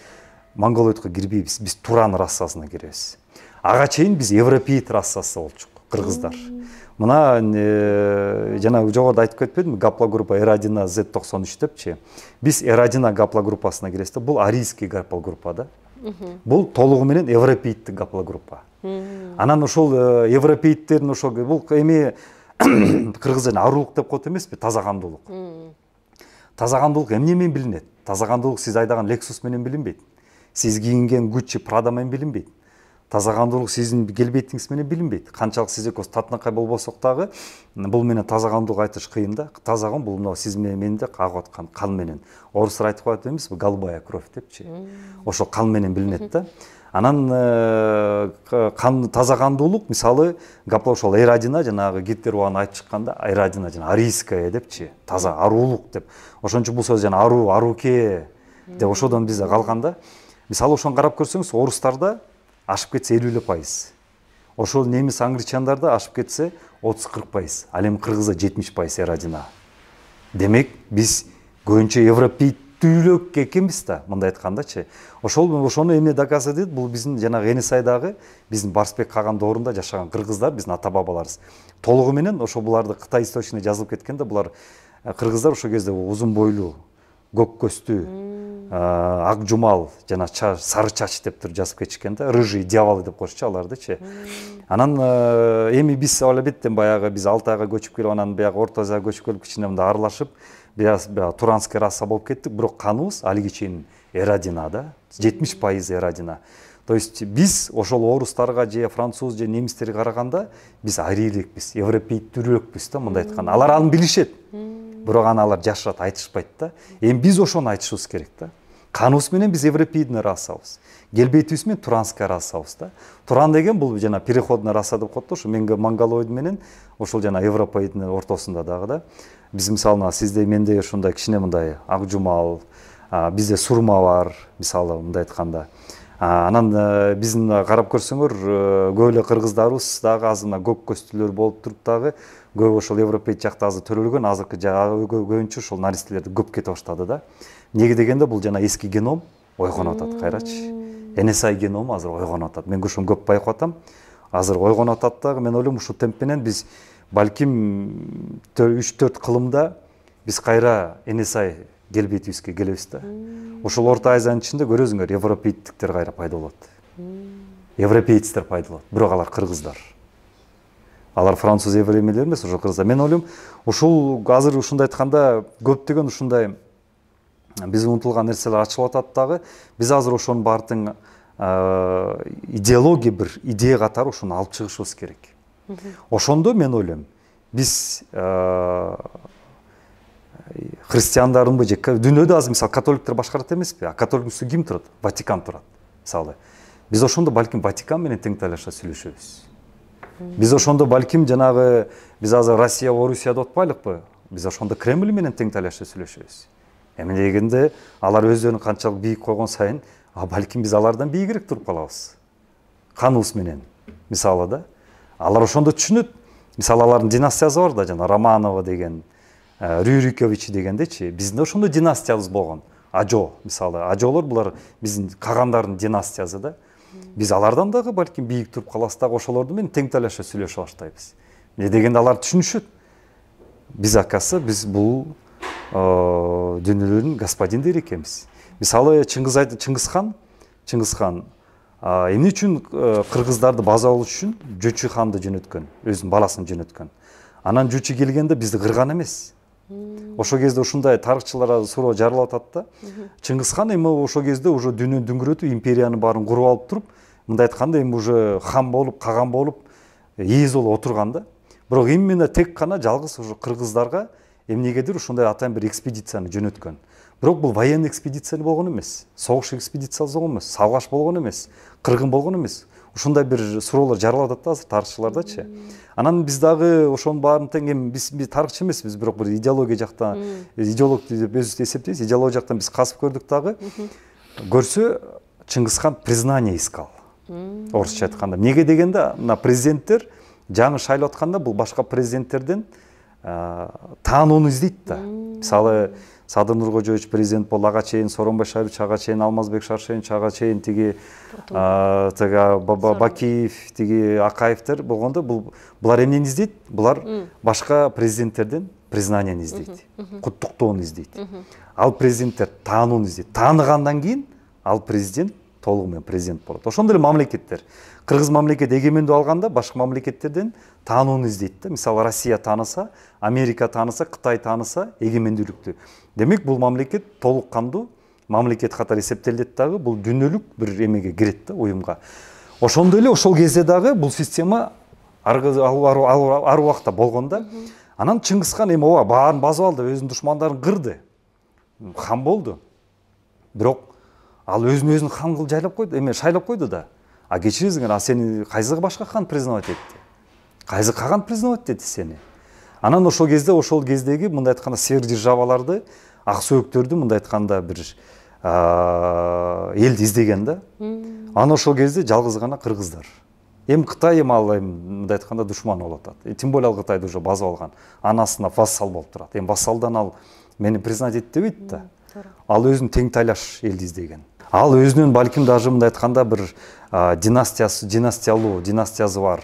Speaker 1: монголоидко кирбейбиз. Биз Туран расасына киребиз. Ага чейин биз европеид расасы болчук, кыргыздар. Мына жана жогоруда айтып кетпедимби, гаплогруппа R1Z 93 депчи. Биз R1 гаплогруппасына киребиз да. Бул арийский гаплогруппа да. Бул толугу менен европеиддик гаплогруппа. Анан ошол европеидтердин ошол бул эми кыргызча арулук деп коет эмеспи, таза кандуулук. Таза кандуулук эмне менен билинет? Таза кандуулук сиз айдаган Lexus менен билинбейт. Сиз кийинген Gucci, Prada менен билинбейт. Таза кандуулук сиздин келбетиңиз менен билинбейт. Канчалык сиз экөөс татынакай болбосок дагы, бул менен таза кандуулук айтыш кыйын да. Таза кан бул мына сиз менен да агып аткан кан менен. Орустар айтып коет эмеспи, голубая кровь депчи. Ошо кан менен билинет да. Анан таза кандуулук мисалы гапла ошол Эрадина жанагы Гитлер убагында айтып чыкканда Эрадина жана арийская депчи, таза арулук деп. Ошон үчүн бул сөз жана аруке деп ошодон бизде калганда. Мисалы ошону карап көрсөңүз, орустарда ашып кетсе 50%. Ошол немис англичандарда ашып кетсе 30-40%. Ал эми кыргызда 70% Эрадина. Демек биз көбүнчө европейттүүлүк экенбиз да, мындай айткандачы. Ошону эмне доказывает, бул биздин жанагы Энисайдагы биздин Барсбек Каган доорунда жашаган кыргыздар, биздин ата бабаларыбыз. Толугу менен ошо буларды Кытай источниги жазылып кеткенде, булар кыргыздар ошол кезде узун бойлуу, көк көздүү, ак жумал жана сары чач деп туруп жазып кетишкен да, рыжий дьяволы деп коюшчу алардычы. Анан эми биз албеттен баягы биз Алтайга көчүп келип, анан баягы Орто Азияга көчүп келип, кичине мындай аралашып, бияз туранский раса болуп кеттик, бирок каныбыз алиги чейин Эрадина да, 70% Эрадина. То есть биз ошол орустарга же француз же немистерге караганда биз арийлекпиз, европейттүүлөкпүз да, мындай айтканда. Алар аны билишет. Бирок аны алар жашырат, айтышпайт да. Эми биз ошону айтышыбыз керек да. Каныбыз менен биз европейдный расабыз. Келбетибиз менен туранский расабыз да. Туран деген бул жана переходный раса деп коет да, ошо монголоид менен ошол жана европейдный ортосунда дагы да. Биз мисалы сизде менде ушундай кичине мындай ак жумал, бизде сурма бар, мисалы мындай айтканда. Анан биздин карап көрсөңөр, көп эле кыргыздарыбыз дагы азыр мына көк көздүүлөр болуп туруп дагы көп ошол европейт жакта азыр төрөлгөн, азыркы көбүнчө ошол наристелерди көп кете баштады да. Неге дегенде бул жана эски геном ойгонуп атат кайрачы. NSI геному азыр ойгонуп атат. Мен ошону көп байкап атам. Азыр ойгонуп атат дагы, мен ойлойм ушул темп менен биз балким 3-4 кылымда биз кайра NSI келбетибизге келебиз да. Ошол Орто Азиянын ичинде көрөсүңөр, европейттиктер кайра пайда болот. Европейцтер пайда болот, бирок алар кыргыздар. Алар француз еврейлер эмес, ошол кыргыздар. Мен ойлойм, ушул азыр ушундай айтканда көптөгөн ушундай биз унутулган нерселер ачылып атат дагы. Биз азыр ошонун баардыгын идеология бир идея катары ошону алып чыгышыбыз керек. Ошондо мен ойлойм, биз христиандарынбы же дүйнөдө азыр мисалы католиктер башкарат эмеспи? А католиктер ким турат? Ватикан турат. Мисалы биз ошондо балким Ватикан менен тең талашта сүйлөшөбүз. Биз ошондо балким жанагы биз азыр Россия, Орусия деп атпайлыкпы? Биз ошондо Кремль менен тең талашта сүйлөшөбүз. Эми дегенде алар өздөрүн канчалык бийик койгон сайын, балким биз алардан бийигирээк туруп калабыз. Каныбыз менен. Мисалы да, алар ошондо түшүнөт. Мисалы алардын династиясы бар да, жана Романова деген, Рюрикович дегендечи, биздин ошондой династиябыз болгон. Ажо, мисалы, ажолор булар биздин кагандардын династиясы да. Биз алардан дагы балким бийик туруп калабыз дагы, ошолорду менен тең талашта сүйлөшө баштайбыз. Эмне дегенде алар түшүнүшөт. Биз акасы биз бул дүйнөлөрдүн господиндери экенбиз. Мисалы Чыңгызхан эмне үчүн кыргыздарды базалоо үчүн Жөчү ханды жөнөткөн, өзүнүн баласын жөнөткөн. Анан Жөчү келгенде бизди кырган эмес. Ошол кезде ушундай тарыхчылар суроо жарылып атат да. Чыңгызхан эми ошол кезде уже дүйнөнү дүңгүрөтүп, империянын баарын куруп алып туруп, мындай айтканда эми уже хан болуп, каган болуп, ээз болуп отурган да. Бирок именно тек гана жалгыз ушу кыргыздарга эмнегедир ушундай атайын бир экспедицияны жөнөткөн. Бирок бул военный экспедиция болгон эмес, согуш экспедициясы болгон эмес, салгаш болгон эмес, кыргын болгон эмес. Ушундай бир суроолор жаралып атат да азыр тарыхчылардачы. Анан биз дагы ошонун баарын тең эми биз тарыхчы эмеспиз, бирок бир идеология жактан, идеолог деп өзүбүздү эсептейбиз, идеология жактан биз касып көрдүк дагы. Көрсө Чыңгызхан признание искал. Орусча айтканда. Неге дегенде, мына президенттер жаңы шайлап атканда бул башка президенттерден таанууну издейт да. Мисалы Садыр Нуркожоевич президент болду, ага чейин Сооронбай Шайбыч, ага чейин Алмазбек Шаршенович, ага чейин тиги Бакиев, тиги Акаевтер болгондо булар эмнени издейт? Булар башка президенттерден признанияны издейт, куттуктоону издейт. Ал президенттер таанууну издейт. Тааныгандан кийин ал президент толугу менен президент болот. Ошондой эле мамлекеттер. Кыргыз мамлекети эгемендүү алганда башка мамлекеттерден таанууну издейт да. Мисалы Россия тааныса, Америка тааныса, Кытай тааныса эгемендүүлүктү. Демек бул мамлекет толук кандуу мамлекет катары эсептелет дагы, бул дүйнөлүк бир эмеге кирет да, уюмга. Ошондой эле ошол кезде дагы бул система ар убакта болгон да. Анан Чыңгызхан эми ооба баарын басып алды, өзүнүн душмандарын кырды. Хан болду. Бирок ал өзүн хан кылып жайлап койду, эме шайлап койду да. А кечиресиңер, а сени кайсы башка хан признавать этти? Кайсы каган признавать этти сени? Анан ошол кездеги мындай айтканда сверхдержаваларды, ак сөөктөрдү мындай айтканда бир элди издеген да. Анан ошол кезде жалгыз гана кыргыздар. Эми Кытай ал мындай айтканда душман болуп атат. Тем более ал Кытайды уже басып алган. Анасына вассал болуп турат. Эми вассалдан ал мени признать этти дебейт да. Ал өзүн тең тайлаш элди издеген. Ал өзүнүн балким даже мындай айтканда бир династиясы бар.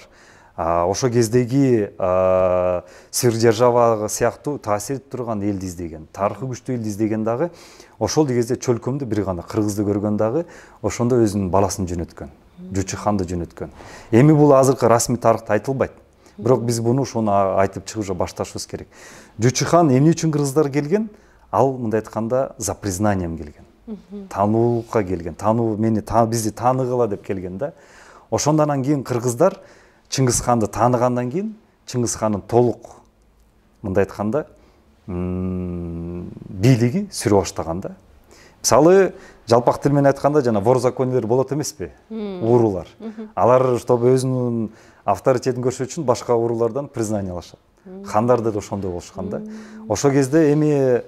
Speaker 1: Ошол кездеги сверхдержава сыяктуу таасир этип турган элди издеген, тарыхы күчтүү элди издеген дагы ошол кезде чөлкөмдө бир гана кыргызды көргөн дагы ошондо өзүнүн баласын жөнөткөн, Жучу ханды жөнөткөн. Эми бул азыркы расмий тарыхта айтылбайт. Бирок биз буну ошону айтып чыгып башташыбыз керек. Жучу хан эмне үчүн кыргыздар келген? Ал мындай айтканда за признанием келген. Таануулукка келген. Бизди тааныгыла деп келген да. Ошондон кийин кыргыздар Чыңгыз ханды тааныгандан кийин Чыңгыз хандын толук мындай айтканда бийлиги сүрө баштаган да. Мисалы, жалпак тил менен айтканда жана вор закондер болот эмеспи? Уурулар. Алар чтобы өзүнүн авторитетин көрсөтүү үчүн башка уурулардан признание алышат. Хандар да ошондой болушкан да. Ошол кезде эми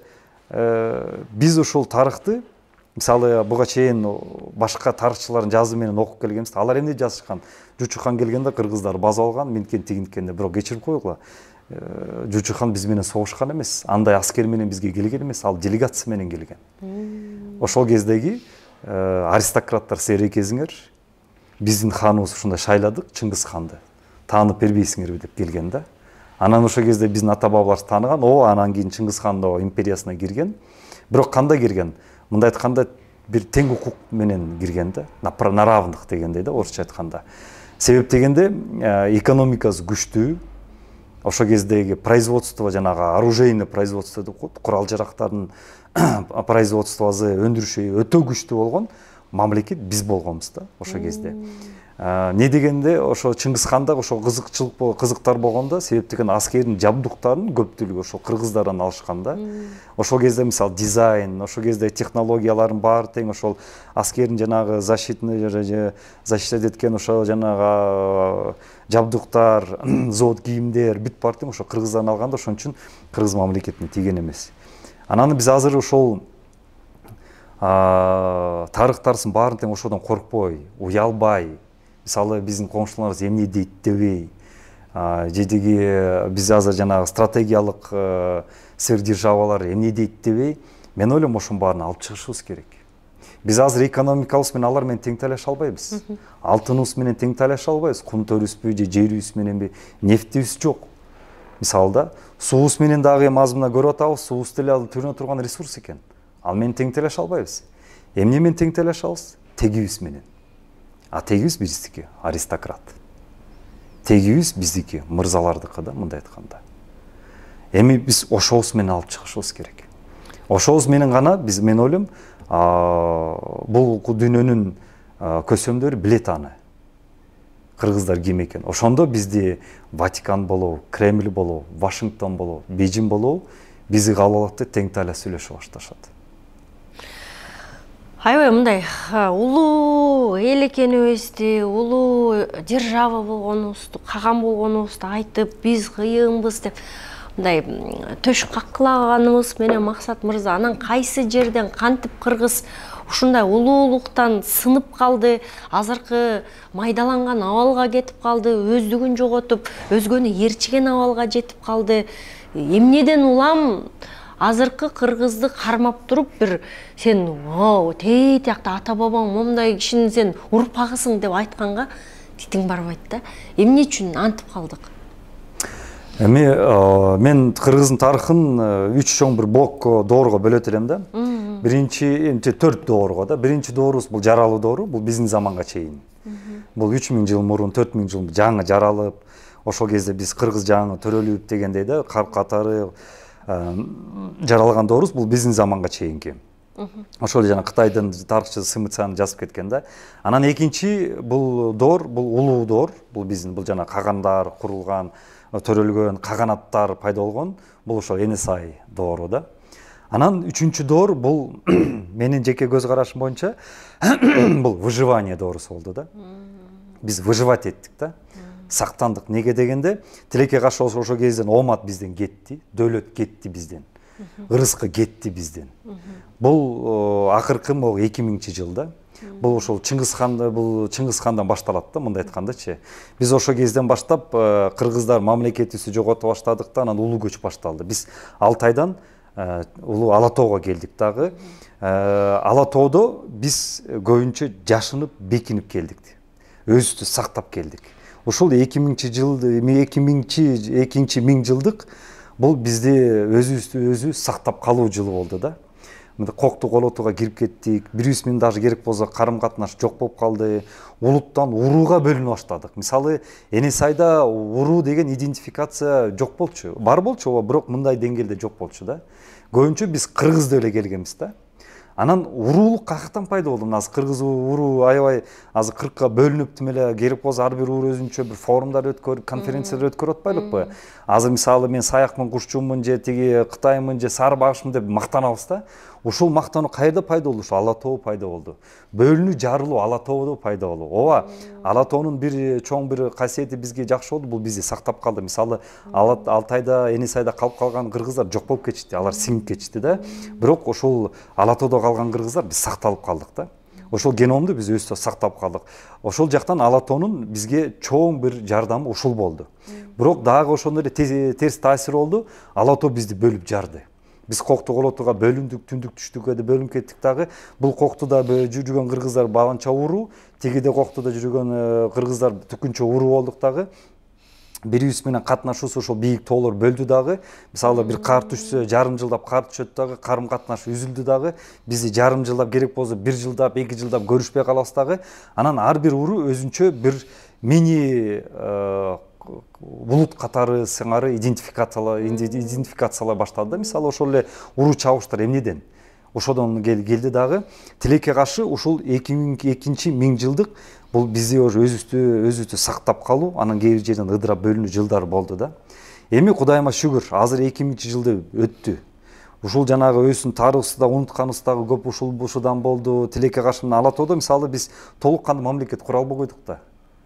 Speaker 1: биз ошол тарыхты, мисалы, буга чейин башка тарыхчылардын жазуу менен окуп келгенбиз. Алар эмне жазышкан? Жучу хан келгенде кыргыздар басып алган, минткен тигинткенде, бирок кечирип койгула. Жучу хан биз менен согушкан эмес, андай аскер менен бизге келген эмес, ал делегация менен келген. Ошол кездеги аристократтар силер экезиңер биздин ханыбыз ушундай шайладык, Чыңгыз ханды. Таанып бербейсиңерби деп келген да. Анан ошол кезде биздин ата бабаларыбыз тааныган, анан кийин Чыңгыз хандын империясына кирген. Бирок кандай кирген? Мындай айтканда бир тең укук менен кирген да, на равных дегендей да, орусча айтканда. Себеп дегенде экономикасы күчтүү. Ошол кездеги производство, жанагы оружейный производство деп коет, курал жарактардын производствосу, өндүрүшү өтө күчтүү болгон мамлекет биз болгонбуз да ошол кезде. Не дегенде ошо Чыңгыз ханда ошо кызыктар болгондо, себеп деген аскердин жабдуктарын көпчүлүгү ошо кыргыздардан алышкан да. Ошол кезде мисалы дизайн, ошол кезде технологиялардын баары тең, ошол аскердин жанагы защитать эткен ошо жанагы жабдуктар, завод кийимдер бүт баары тең ошо кыргыздардан алганда, ошон үчүн кыргыз мамлекетине тийген эмес. Анан биз азыр ошол тарыхтарсын баарын тең ошодон коркпой, уялбай, мисалы биздин коңшуларыбыз эмне дейт дебей, жедиги биз азыр жанагы стратегиялык сверхдержавалар эмне дейт дебей, мен ойлойм ошонун баарын алып чыгышыбыз керек. Биз азыр экономикабыз менен алар менен тең талаша албайбыз. Алтыныбыз менен тең талаша албайбыз. Кум төрүбүзбү же жерибиз мененби, нефтибиз жок. Мисалы да суубуз менен дагы эми аз мына көрүп атабыз, суубуз деле ал төрүнө турган ресурс экен. Ал менен тең талаша албайбыз. Эмне менен тең талашабыз? Тегибиз менен. А тегибиз биздики, аристократ. Тегибиз биздики, мырзалардыкы да, мындай айтканда. Эми биз ошобуз менен алып чыгышыбыз керек. Ошобуз менен гана биз, мен ойлойм, бул дүйнөнүн көсөмдөрү билет аны. Кыргыздар ким экен. Ошондо бизди Ватикан болобу, Кремль болобу, Вашингтон болобу, Бейжиң болобу бизди кабыл алат деп тең талаш сүйлөшүп башташат.
Speaker 2: Аябай мындай улуу эл экенибизди, улуу держава болгонубузду, каган болгонубузду айтып, биз кыйынбыз деп мындай төш каккылаганыбыз менен Максат мырза, анан кайсы жерден кантип кыргыз ушундай улуулуктан сынып калды, азыркы майдаланган абалга кетип калды, өздүгүн жоготуп, өзгөнү ээрчиген абалга жетип калды. Эмнеден улам азыркы кыргызды кармап туруп бир сен тиякта ата бабаң момундай кишини сен урпагысың деп айтканга титиң барбайт да. Эмне үчүн антип калдык?
Speaker 1: Эми мен кыргыздын тарыхын 3 чоң бир блокко, доорго бөлөт элем да. Биринчи 4 доорго да. Биринчи доорубуз бул жаралуу доору, бул биздин заманга чейин. Бул 3000 жыл мурун, 4000 жыл жаңы жаралып, ошол кезде биз кыргыз жаңы төрөлүп дегендей да, катары жаралган доорубуз бул биздин заманга чейинки. Ошол жана Кытайдын тарыхчысы Сымыцан жазып кеткен да. Анан экинчи бул доор, бул улуу доор, бул биздин бул жана кагандар курулган, төрөлгөн, каганаттар пайда болгон, бул ошол Энесай доору да. Анан үчүнчү доор бул менин жеке көз карашым боюнча бул выживание доорусу болду да. Биз выживать еттик да. Сактандык. Неге дегенде, тилекке каршы ошо кезден оомат бизден кетти, дөөлөт кетти бизден. Ырыскы кетти бизден. Бул акыркы 2000-жылда. Бул ошол Чыңгызхандан башталат да, мындай айткандачы. Биз ошо кезден баштап кыргыздар мамлекетибизди жогото баштадык да, анан улуу көч башталды. Биз Алтайдан улуу Ала тоого келдик дагы. Ала тоодо биз көбүнчө жашынып, бекинип келдик. Өзүбүздү сактап келдик. Ушул 2000-2 миңжылдык бул бизди өзүбүздү сактап калуу жылы болду да. Кокту колотууга кирип кеттик. Бирибиз менен даже керек болсо карым катнаш жок болуп калды. Улуттан урууга бөлүнө баштадык. Мисалы, Энисайда уруу деген идентификация жок болчу. Бар болчу, бирок мындай деңгээлде жок болчу да. Көбүнчө биз кыргыз деп эле келгенбиз да. Анан уруулук каяктан пайда болду? Азыр кыргыз уруу аябай азыр 40ка бөлүнүп эле, керек болсо ар бир уруу өзүнчө бир форумдар өткөрүп, конференциялар өткөрүп атпайлыкпы? Азыр мисалы мен Саякмын, Кушчумун же тиги Кытаймын же Сары Багышмын деп мактанабыз да. Ушул мактануу каерде пайда болду? Ушу Ала тоо пайда болду. Бөлүнүү жарылуу Ала тоодо пайда болду. Ооба, Ала тоонун бир чоң бир касиети бизге жакшы болду, бул бизди сактап калды. Мисалы, Алтайда, Энисайда калып калган кыргыздар жок болуп кетишти, алар сиңип кетишти да. Бирок ошол Ала тоодо калган кыргыздар биз сакталып калдык да. Ошол геномду биз өзүбүз сактап калдык. Ошол жактан Ала тоонун бизге чоң бир жардамы ушул болду. Бирок дагы ошондой эле терс таасир болду. Ала тоо бизди бөлүп жарды. Биз кокту колотууга бөлүндүк, түндүк түштүккө да бөлүнүп кеттик дагы. Бул коктуда жүргөн кыргыздар баланча уруу, тигиде коктуда жүргөн кыргыздар түкүнчө уруу болдук дагы. Бирибиз менен катнашуусу ошол бийик тоолор бөлдү дагы. Мисалы, бир кар түшсө, жарым жылдап кар түшөт дагы, карым катнаш үзүлдү дагы. Бизди жарым жылдап, керек болсо 1 жылдап, 2 жылдап көрүшпөй калабыз дагы. Анан ар бир уруу өзүнчө бир мини булут катары сыңары идентификациялай баштады да. Мисалы, ошол эле уруу чабыштар эмнеден? Ошодон келди дагы. Тилекке каршы ушул 2000-миңжылдык бул бизди өзүбүздү сактап калуу, анан кээ бир жерден ыдырап бөлүнүү жылдар болду да. Эми Кудайыма шүгүр, азыр 2000-жылды өттү. Ушул жанагы өзүнүн тарыхыбызда унутканыбыз дагы көп ушудан болду. Тилекке каршы Ала тоодо мисалы биз толук кандуу мамлекет кура албай койдук да.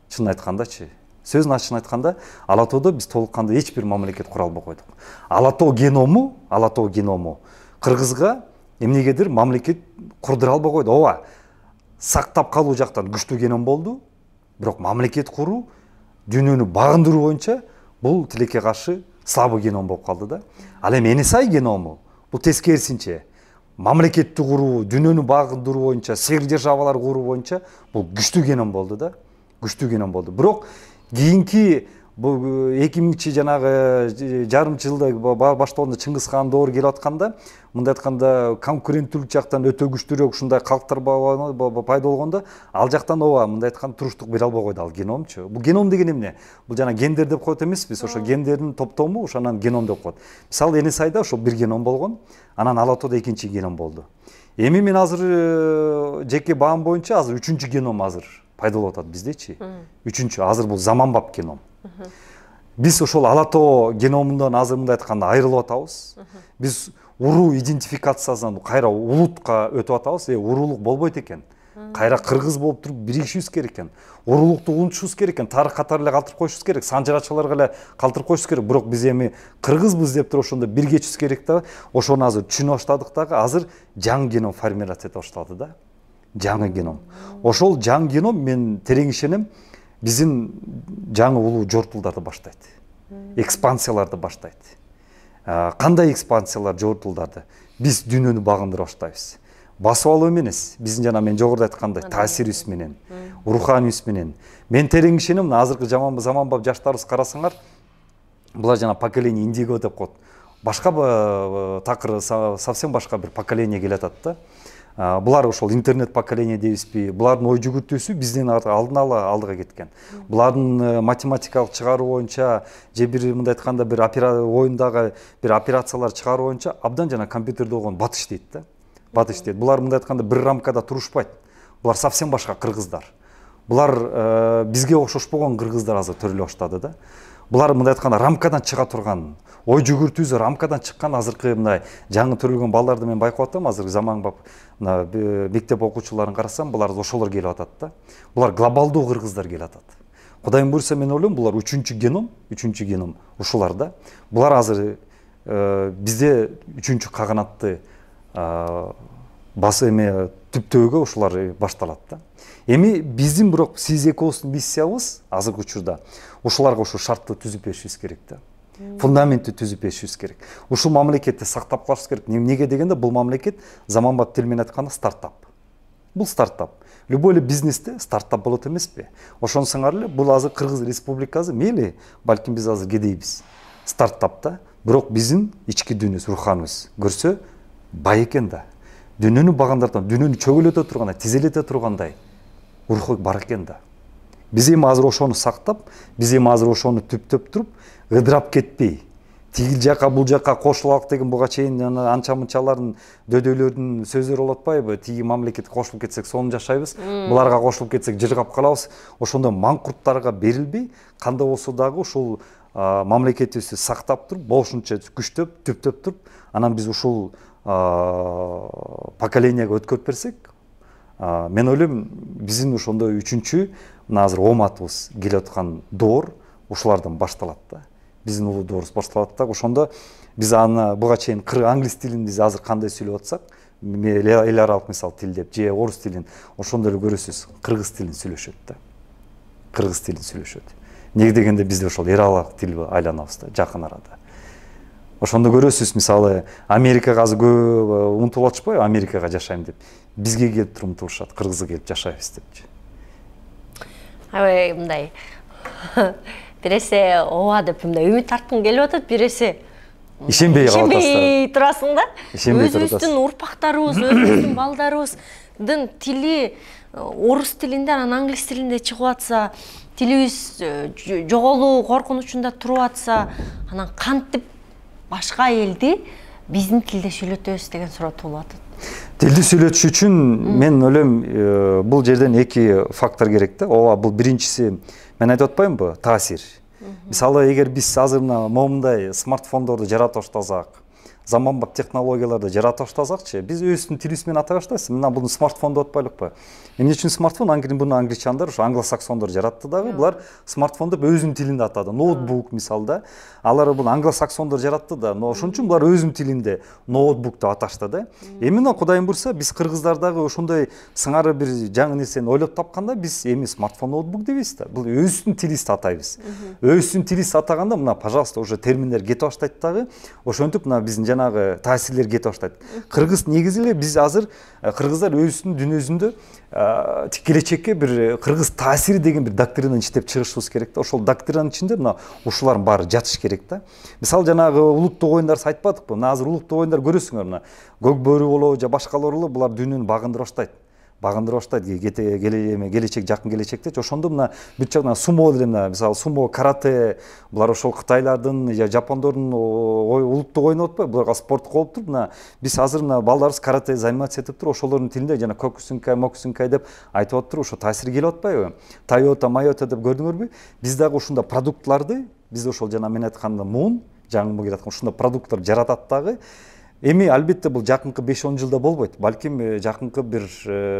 Speaker 1: Чынын айткандачы. Сөзүн ачыгын айтканда, Ала тоодо биз толук кандуу эч бир мамлекет кура албай койдук. Ала тоо геному кыргызга эмнегедир мамлекет курдура албай койду. Ооба, сактап калуу жактан күчтүү геном болду, бирок мамлекет куруу, дүйнөнү багындыруу боюнча бул тилекке каршы слабый геном болуп калды да. Ал эми Энисай геному бул тескерисинче мамлекетти куруу, дүйнөнү багындыруу боюнча, сверхдержавалар куруу боюнча бул күчтүү геном болду да. Күчтүү геном болду. Бирок кийинки бул 2000 жанагы жарым жылда баштоонда Чыңгызхан доору келип атканда, мындай айтканда конкуренттүүлүк жактан өтө күчтүүрөөк ушундай калктар пайда болгондо, ал жактан ооба мындай айтканда туруштук бере албай койду ал геномчу. Бул геном деген эмне? Бул жана гендер деп коет эмеспиз, ошо гендердин топтому ошонан геном деп коет. Мисалы, Энисайда ошо бир геном болгон, анан Ала тоодо экинчи геном болду. Эми мен азыр жеке баам боюнча азыр үчүнчү геном азыр пайда болуп атат биздечи. Үчүнчү азыр бул заманбап геном. Биз ошол Ала тоо геномундан азыр мындай айтканда айрылып атабыз. Биз уруу идентификациясынан кайра улутка өтүп атабыз. Уруулук болбойт экен. Кайра кыргыз болуп туруп биригишибиз керек экен. Уруулукту унутушубуз керек экен. Тарых катары эле калтырып коюшубуз керек. Санжырачыларга эле калтырып коюшубуз керек. Бирок биз эми кыргызбыз деп туруп ошондо бир кечибиз керек да. Ошону азыр түшүнө баштадык дагы. Азыр жаңы геном формировать эте баштады да. Жаңы геном. Ошол жаңы геном мен терең ишенем, биздин жаңы улуу жортулдарды баштайт. Экспансияларды баштайт. Кандай экспансиялар жортулдарды? Биз дүйнөнү багындыра баштайбыз. Басып алуу эмес, биздин жана мен жогоруда айткандай таасирибиз менен, руханибиз менен. Мен терең ишенем, азыркы заманбап жаштарыбыз карасаңар, булар жана поколение индиго деп коет. Башка такыр совсем башка бир поколение келатат да. Булар ошол интернет поколение дейбизби? Булардын ой жүгүртүүсү бизден алдын ала алдыга кеткен. Булардын математикалык чыгаруу боюнча же бир мындай айтканда бир оюндагы бир операциялар чыгаруу боюнча абдан жана компьютерде болгон бат иштейт да. Бат иштейт. Булар мындай айтканда бир рамкада турушпайт. Булар совсем башка кыргыздар. Булар бизге окшошпогон кыргыздар азыр төрөлө баштады да. булар мындай айтканда рамкадан чыга турган, ой жүгүртүүсү рамкадан чыккан азыркы мындай жаңы төрөлгөн балдарды мен байкап атам. Азыркы заманбап мына мектеп окуучуларын карасам, булар ошолор келип атат да. Булар глобалдуу кыргыздар келип атат. Кудайым буйрса мен ойлойм, булар үчүнчү геном ушулар да. Булар азыр бизде үчүнчү каганатты басы эме түптөөгө ушулар башталат да. Эми биздин бирок сиз экөөбүздүн миссиябыз азыркы учурда ушуларга ушу шартты түзүп беришибиз керек да. Фундаментти түзүп беришибиз керек. Ушул мамлекетти сактап калышыбыз керек. Эмнеге дегенде бул мамлекет заманбап тил менен айтканда стартап. Бул стартап. Любой эле бизнесте стартап болот эмеспи? Ошонсуңар эле бул азыр Кыргыз Республикасы мейли, балким биз азыр кедейбиз. Стартапта, бирок биздин ички дүйнөбүз, руханыбыз көрсө бай экен да. Дүйнөнү багандыртан, дүйнөнү чөгөлөтө тургандай, тизелете тургандай руху бар экен да. Биз эми азыр ошону сактап, биз эми азыр ошону түптөп туруп, ыдырап кетпей, тигил жака бул жака кошулалык деген буга чейин анча-мынчалардын дөдөйлөрдүн сөздөрү болуп атпайбы? Тиги мамлекетке кошулуп кетсек сонун жашайбыз, буларга кошулуп кетсек жыргап калабыз. Ошондой маңкурттарга берилбей, кандай болсо дагы ушул мамлекетибизди сактап туруп, болушунча күчтөп, түптөп туруп, анан биз ушул поколениеге өткөрүп берсек, мен ойлойм, биздин ошондой үчүнчү мына азыр оматыбыз келе аткан доор ушулардан башталат да. Биздин улуу доорубуз башталат да. Ошондо биз аны буга чейин англис тилин биз азыр кандай сүйлөп атсак, эл аралык мисал тил деп, же орус тилин, ошондо эле көрөсүз, кыргыз тилин сүйлөшөт да. Кыргыз тилин сүйлөшөт. Неге дегенде бизде ошол эл аралык тил айланабыз да, жакын арада. Ошондо көрөсүз, мисалы Америкага азыр көп умтулуп атышпайбы, Америкага жашайм деп. Бизге келип туруп умтулушат, Кыргызга келип жашайбыз депчи.
Speaker 2: Аябай мындай биресе ооба деп мындай үмүт арткың келип атат, биресе
Speaker 1: ишенбей калып атасың.
Speaker 2: Ишенбей турасың да.
Speaker 1: Ишенбей турасың.
Speaker 2: Өзүбүздүн урпактарыбыз, өзүбүздүн балдарыбыздын тили орус тилинде, анан англис тилинде чыгып атса, тилибиз жоголуу коркунучунда туруп атса, анан кантип башка элди биздин тилде сүйлөтөбүз деген суроо туулуп атат.
Speaker 1: Тилди сүйлөтүш үчүн мен ойлойм, бул жерден эки фактор керек да. Ооба, бул биринчиси, мен айтып атпаймынбы, таасир. Мисалы, эгер биз азыр момундай смартфондорду жарата баштасак, заманбап технологияларды жарата баштасакчы, биз өзүбүздүн тилибиз менен атай баштайбыз. Мына буну смартфон деп атпайлыкпы? Эмне үчүн смартфон? Анткени буну англичандар, ушу англосаксондор жаратты дагы. Булар смартфон деп өзүнүн тилинде атады. Ноутбук мисалда. Алар бул англосаксондор жаратты да. Ошон үчүн булар өзүнүн тилинде ноутбук деп аташты да. Эми мына Кудайым буйрса, биз кыргыздар дагы ошондой сыңары бир жаңы нерсени ойлоп тапканда, биз эми смартфон, ноутбук дебейбиз да. Бул өзүбүздүн тилибизди атайбыз. Өзүбүздүн тилибизди атаганда, мына, пожалуйста, уже терминдер кете баштайт дагы. Ошентип мына биздин жанагы таасирлер кете баштайт. Кыргыз негизи эле биз азыр кыргыздар өзүбүздүн дүйнөсүндө келечекке бир кыргыз таасири деген бир доктринаны иштеп чыгышыбыз керек да. Ошол доктринанын ичинде мына ушулардын баары жатыш керек да. Мисалы жанагы улуттук оюндар айтпадыкпы? Мына азыр улуттук оюндар көрөсүңөр, мына көк бөрү болобу же башкалар болобу, булар дүйнөнү багындыра баштайт. Келечек, жакын келечекте. Ошондо мына бүт жактан сумо деле, мисалы сумо, карате, булар ошол кытайлардын же жапондордун улуттук оюну атпайбы? Буларга спорт болуп туруп, мына биз азыр мына балдарыбыз карате заниматься этип туруп, ошолордун тилинде жана кокусункай, мокусункай деп айтып атып туруп, ошо таасир келип атпайбы? Тойота, майота деп көрдүңөрбү? Биз дагы ушундай продуктларды, биз ошол жана мен айтканда мун, жаңы келе аткан ушундай продукттар жаратат дагы. Эми албетте бул жакынкы 5-10 жылда болбойт. Балким жакынкы бир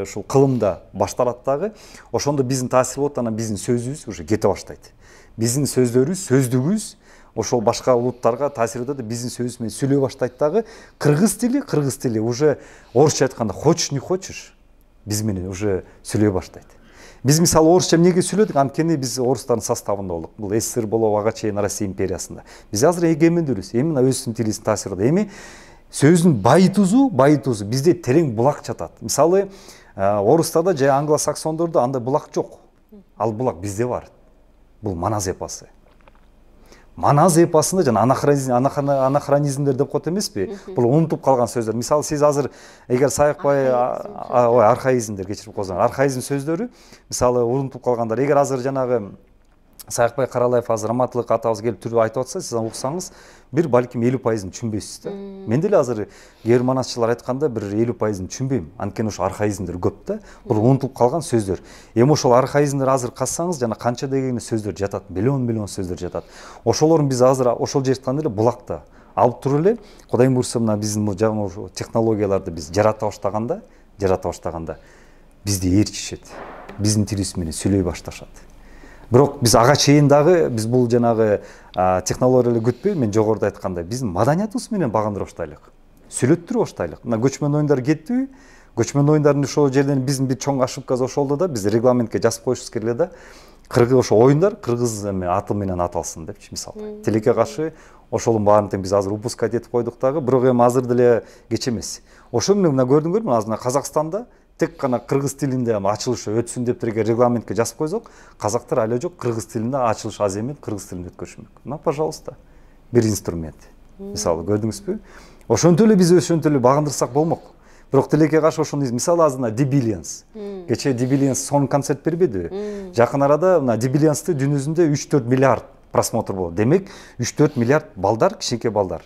Speaker 1: ушул кылымда башталат дагы. Ошондо биздин таасир болот, анан биздин сөзүбүз уже кете баштайт. Биздин сөздөрүбүз, сөздүгүбүз ошол башка улуттарга таасир этет, биздин сөзүбүз менен сүйлөй баштайт дагы. Кыргыз тили уже орусча айтканда хочешь не хочешь, биз менен уже сүйлөй баштайт. Биз мисалы орусча эмнеге сүйлөдүк? Анткени биз орустардын составында болдук. Бул СССР болобу, ага чейин Россия империясында. Биз азыр эгемендүүбүз. Эми мына өзүбүздүн тилибиздин таасиринде. Эми сөзүн байытуусу бизде терең булак жатат. Мисалы, орустарда же англосаксондордо андай булак жок. Ал булак бизде бар. Бул манас эпосы. Манас эпосунда жана анахронизмдер деп коет эмеспи? Бул унутуп калган сөздөр. Мисалы, сиз азыр эгер саякпай архаизмдер, кечирип коесуңар, архаизм сөздөрү, мисалы, унутуп калгандар. Эгер азыр жанагы Саякбай Каралаев азыр Раматылык атабыз келип туруп айтып атса, сиз аны уксаңыз, бир балким 50%-ын түшүнбөйсүз да. Мен деле азыр германасчылар айтканда бир 50%-ын түшүнбөйм. Анткени ошо архаизмдер көп да. Бул унутулуп калган сөздөр. Эми ошол архаизмдер азыр казсаңыз, жана канча деген сөздөр жатат, миллион сөздөр жатат. Ошолорун биз азыр ошол жерде айтканда эле булакта алып туруп эле, Кудайым буйрса мына биздин жаңы технологияларды биз жарата баштаганда бизди ээрчишет. Биздин тилибиз менен сүйлөй башташат. Бирок биз ага чейин дагы биз бул жанагы технологияларды күтпөй, мен жогоруда айткандай, биздин маданиятыбыз менен багындырып баштайлык. Сүйлөттүрүп баштайлык. Мына көчмөн оюндар кетти. Көчмөн оюндардын ошол жерден биздин бир чоң ошибкасы ошолду да, биз регламентке жазып коюшубуз керек эле да. Кыргыз ошо оюндар кыргыз аты менен аталсын депчи, мисалы. Тилекке каршы ошолун баарын тең биз азыр упускать этип койдук дагы, бирок эми азыр деле кеч эмес. Ошо менен мына көрдүңөрбү, азыр Казакстанда тек гана кыргыз тилинде ачылышы өтсүн деп регламентке жазып койсок, казактар али жок, кыргыз тилинде ачылыш аз эми кыргыз тилинде өткөрүшү мүмкүн. Мына, пожалуйста, бир инструмент. Мисалы, көрдүңүзбү? Ошентип эле биз ошентип эле багындырсак болмок. Бирок тилекке каршы ошону мисалы азыр Дибилианс. Кечээ Дибилианс сонун концерт бербедиби? Жакын арада мына Дибилиансты дүнү жүзүндө 3-4 миллиард просмотр болот. Демек, 3-4 миллиард балдар, кичинекей балдар,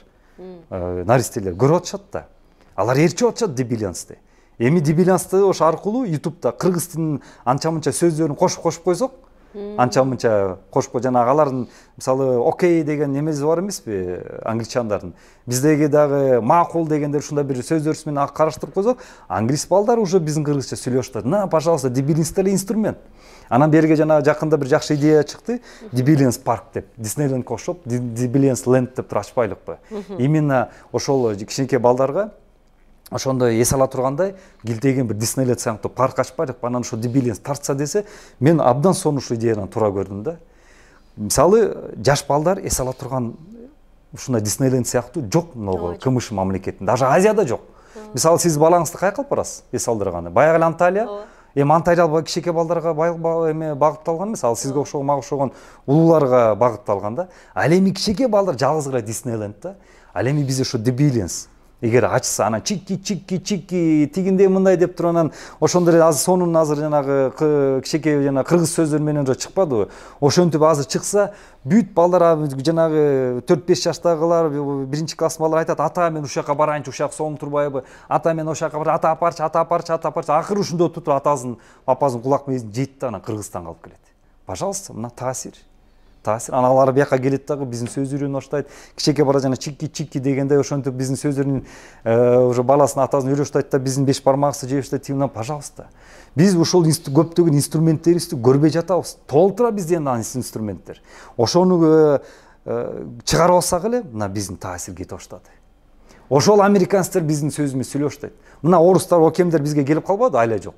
Speaker 1: наристелер көрүп атышат да. Алар ээрчип атышат Дибилиансты. Эми Дибилиансты ошо аркылуу YouTube'да кыргыз тилинин анча-мынча сөздөрүн кошуп койсок, анча-мынча кошуп жанагы алардын мисалы окей деген немеси бар эмеспи, англичандардын. Биздеги дагы макул дегендер ушундай бир сөздөр менен караштырып койсок, англис балдар уже биздин кыргызча сүйлөп баштады. На, пожалуйста, Дибилианс деле инструмент. Анан берге жана жакында бир жакшы идея чыкты. Дибилианс парк деп, Диснейлендке окшоп, Дибилианс ленд деп туруп ачпайлыкпы. Именно ошол кичинекей балдарга ошондой эс ала тургандай килтеген бир Диснейленд сыяктуу парк ачпайлыкпы. Анан ошо Дибилианс тартса десе, мен абдан сонун ушул идеядан туура көрдүм да. Мисалы, жаш балдар эс ала турган ушундай Диснейленд сыяктуу жок могу КМШ мамлекетинде, даже Азияда жок. Мисалы, сиз балаңызды кайка алып барасыз эс алдырганы? Баягы эле Анталия. Эми Анталия кичинекей балдарга багытталган эмес, ал сизге окшогон, мага окшогон улууларга багытталган да. Ал эми кичинекей балдар жалгыз гана Диснейленд да. Ал эми биз ошо Дибилианс эгер ачса, анан чикки тигиндей мындай деп туруп анан ошондой азыр сонун азыр жанагы кичинекей жана кыргыз сөздөр менен уже чыкпадыбы? Ошентип азыр чыкса, бүт балдар жанагы 4-5 жаштагылар, 1-класс балдар айтат: "Ата, мен ушакка барайынчы, ушак соң турбайбы? Ата, мен ошакка бар, ата апарчы." Акыры ушунда отуруп апасын кулак мейизин жейт да, анан Кыргызстанга алып келет. Пожалуйста, мына таасир. Аналар бияка келет дагы биздин сөз үйрөнүп баштайт. Кичинекей бала жана чикки дегенде ошентип биздин сөздөрүн уже баласын атасын үйрөтүп баштайт да, биздин 5 бармагыбызды жеп баштайт. Тимнен, пожалуйста. Биз ушул көптөгөн инструменттерибизди көрбөй жатабыз. Толтура бизде инструменттер. Ошону чыгарып алсак эле, мына биздин таасир кетип баштады. Ошол американецтер биздин сөзүбүздү сүйлөп баштайт. Мына орустар, окемдер бизге келип калбады, айла жок.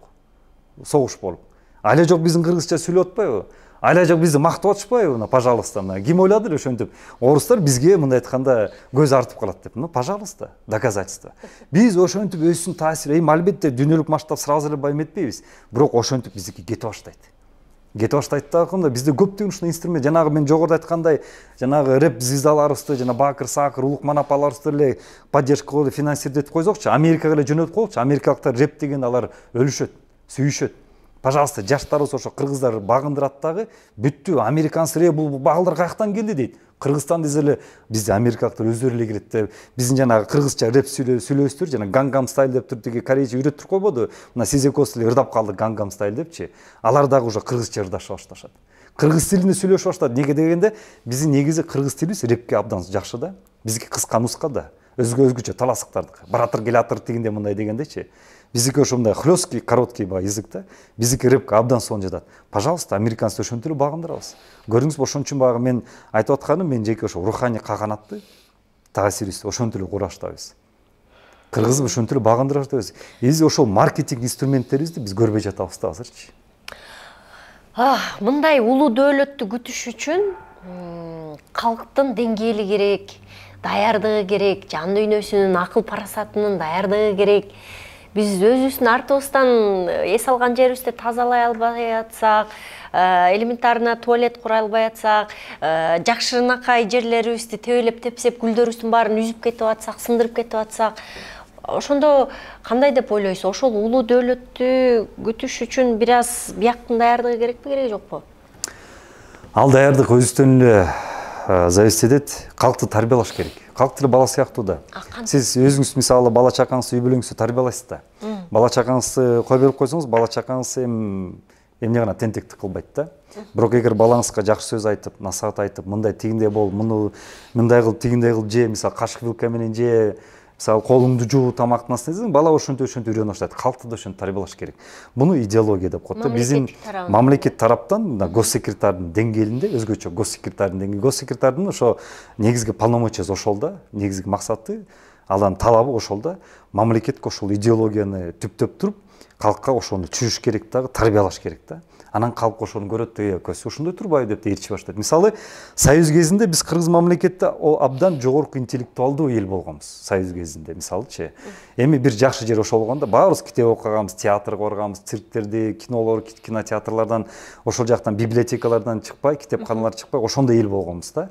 Speaker 1: Согуш болуп. Айла жок биздин кыргызча сүйлөп атпайбы? Айла жок бизди мактап атышпайбы? Мына, пожалуйста, мына ким ойлады эле ошентип? Орустар бизге мындай айтканда көз артып калат деп. Ну, пожалуйста, доказательство. Биз ошентип өзүнүн таасири, албетте дүйнөлүк масштаб сразу эле байым этпейбиз. Бирок ошентип биздики кетип баштайт. Да, бизде көптөгөн ушундай инструмент, жанагы мен жогоруда айткандай, жанагы рэп звездаларыбызды, жана Бакыр Сакыр, Улукман апаларыбызды эле поддержка кылып, финансировать этип койсокчу, Америкага эле жөнөтүп коелучу. Америкалыктар рэп дегенде алар өлүшөт, сүйүшөт. Пожалуйста, жаштарыбыз ошо кыргыздар багындырат дагы, бүттү, американец рэп бул балдар каяктан келди дейт. Кыргызстан десе эле бизде америкалыктар өздөрү эле кирет деп, биздин жанагы кыргызча рэп сүйлөбүздөр, жана Gangnam Style деп туруп тиги корейче үйрөтүп койбоду. Мына Сизекос эле ырдап калды Gangnam Style депчи. Алар дагы уже кыргызча ырдашып башташат. Кыргыз тилинде сүйлөшүп баштады. Неге дегенде, биздин негизи кыргыз тилибиз рэпке абдан жакшы да. Биздики кыска нуска да. Өзгөчө таласыктардыкы. Баратыр келатыр дегенде мындай дегендечи. Биздики ошондой хлёсткий, короткий язык да. Биздики рэпке абдан сонун жатат. Пожалуйста, американецти ошентип эле багындырабыз. Көрдүңүзбү, ошон үчүн багы мен айтып атканым, мен жеке ошо руханий каганатты таасирибизди ошентип эле кура баштайбыз. Кыргызды ошентип эле багындыра баштайбыз. Биз ошол маркетинг инструменттерибизди биз көрбөй жатабыз да азырчы.
Speaker 2: Мындай улуу дөөлөттү күтүш үчүн калктын деңгээли керек, даярдыгы керек, жан дүйнөсүнүн акыл парасатынын даярдыгы керек. Биз өзүбүздүн артыбыздан эс алган жерибизди тазалай албай атсак, элементарно туалет кура албай атсак, жакшырынакай жерлерибизди тебелеп тепсеп, гүлдөрүбүздүн баарын үзүп кетип атсак, сындырып кетип атсак, ошондо кандай деп ойлойсуз? Ошол улуу дөөлөттү күтүш үчүн бир аз бияктын даярдыгы керекпи, керек жокпу?
Speaker 1: Ал даярдык өзүнөн эле зависит этет. Калкты тарбиялаш керек. Калк тили бала сыяктуу да. Сиз өзүңүз мисалы бала чакаңызды үй бүлөңүздү тарбиялайсыз да. Бала чакаңызды кой берип койсоңуз, бала чакаңыз эмне гана тентектик кылбайт да. Бирок эгер балаңызга жакшы сөз айтып, насаат айтып, мындай тигиндей бол, мындай кыл, тигиндей кыл же, мисалы кашык вилка менен же, мисалы колуңду жуу, тамактын астына десең, бала ошентип үйрөнө баштайт. Калкты да ошентип тарбиялаш керек. Буну идеология деп коет да. Биздин мамлекет тараптан госсекретардын деңгээлинде өзгөчө госсекретардын деңгээли, госсекретардын ошо негизги полномочиясы ошол да, негизги максаты, алардын талабы ошол да. Мамлекетке ошол идеологияны түптөп туруп, калкка ошону түшүрүш керек дагы, тарбиялаш керек да. Анан калк ошону көрөт да, көз ошондой турбайбы деп ээрчи баштайт. Мисалы, Союз кезинде биз кыргыз мамлекетте абдан жогорку интеллектуалдуу эл болгонбуз. Союз кезинде, мисалычы. Эми бир жакшы жери ошол болгондо, баарыбыз китеп окуганбыз, театрга барганбыз, цирктерди, кинотеатрлардан, ошол жактан библиотекалардан чыкпай, китепканалар чыкпай, ошондой эл болгонбуз да.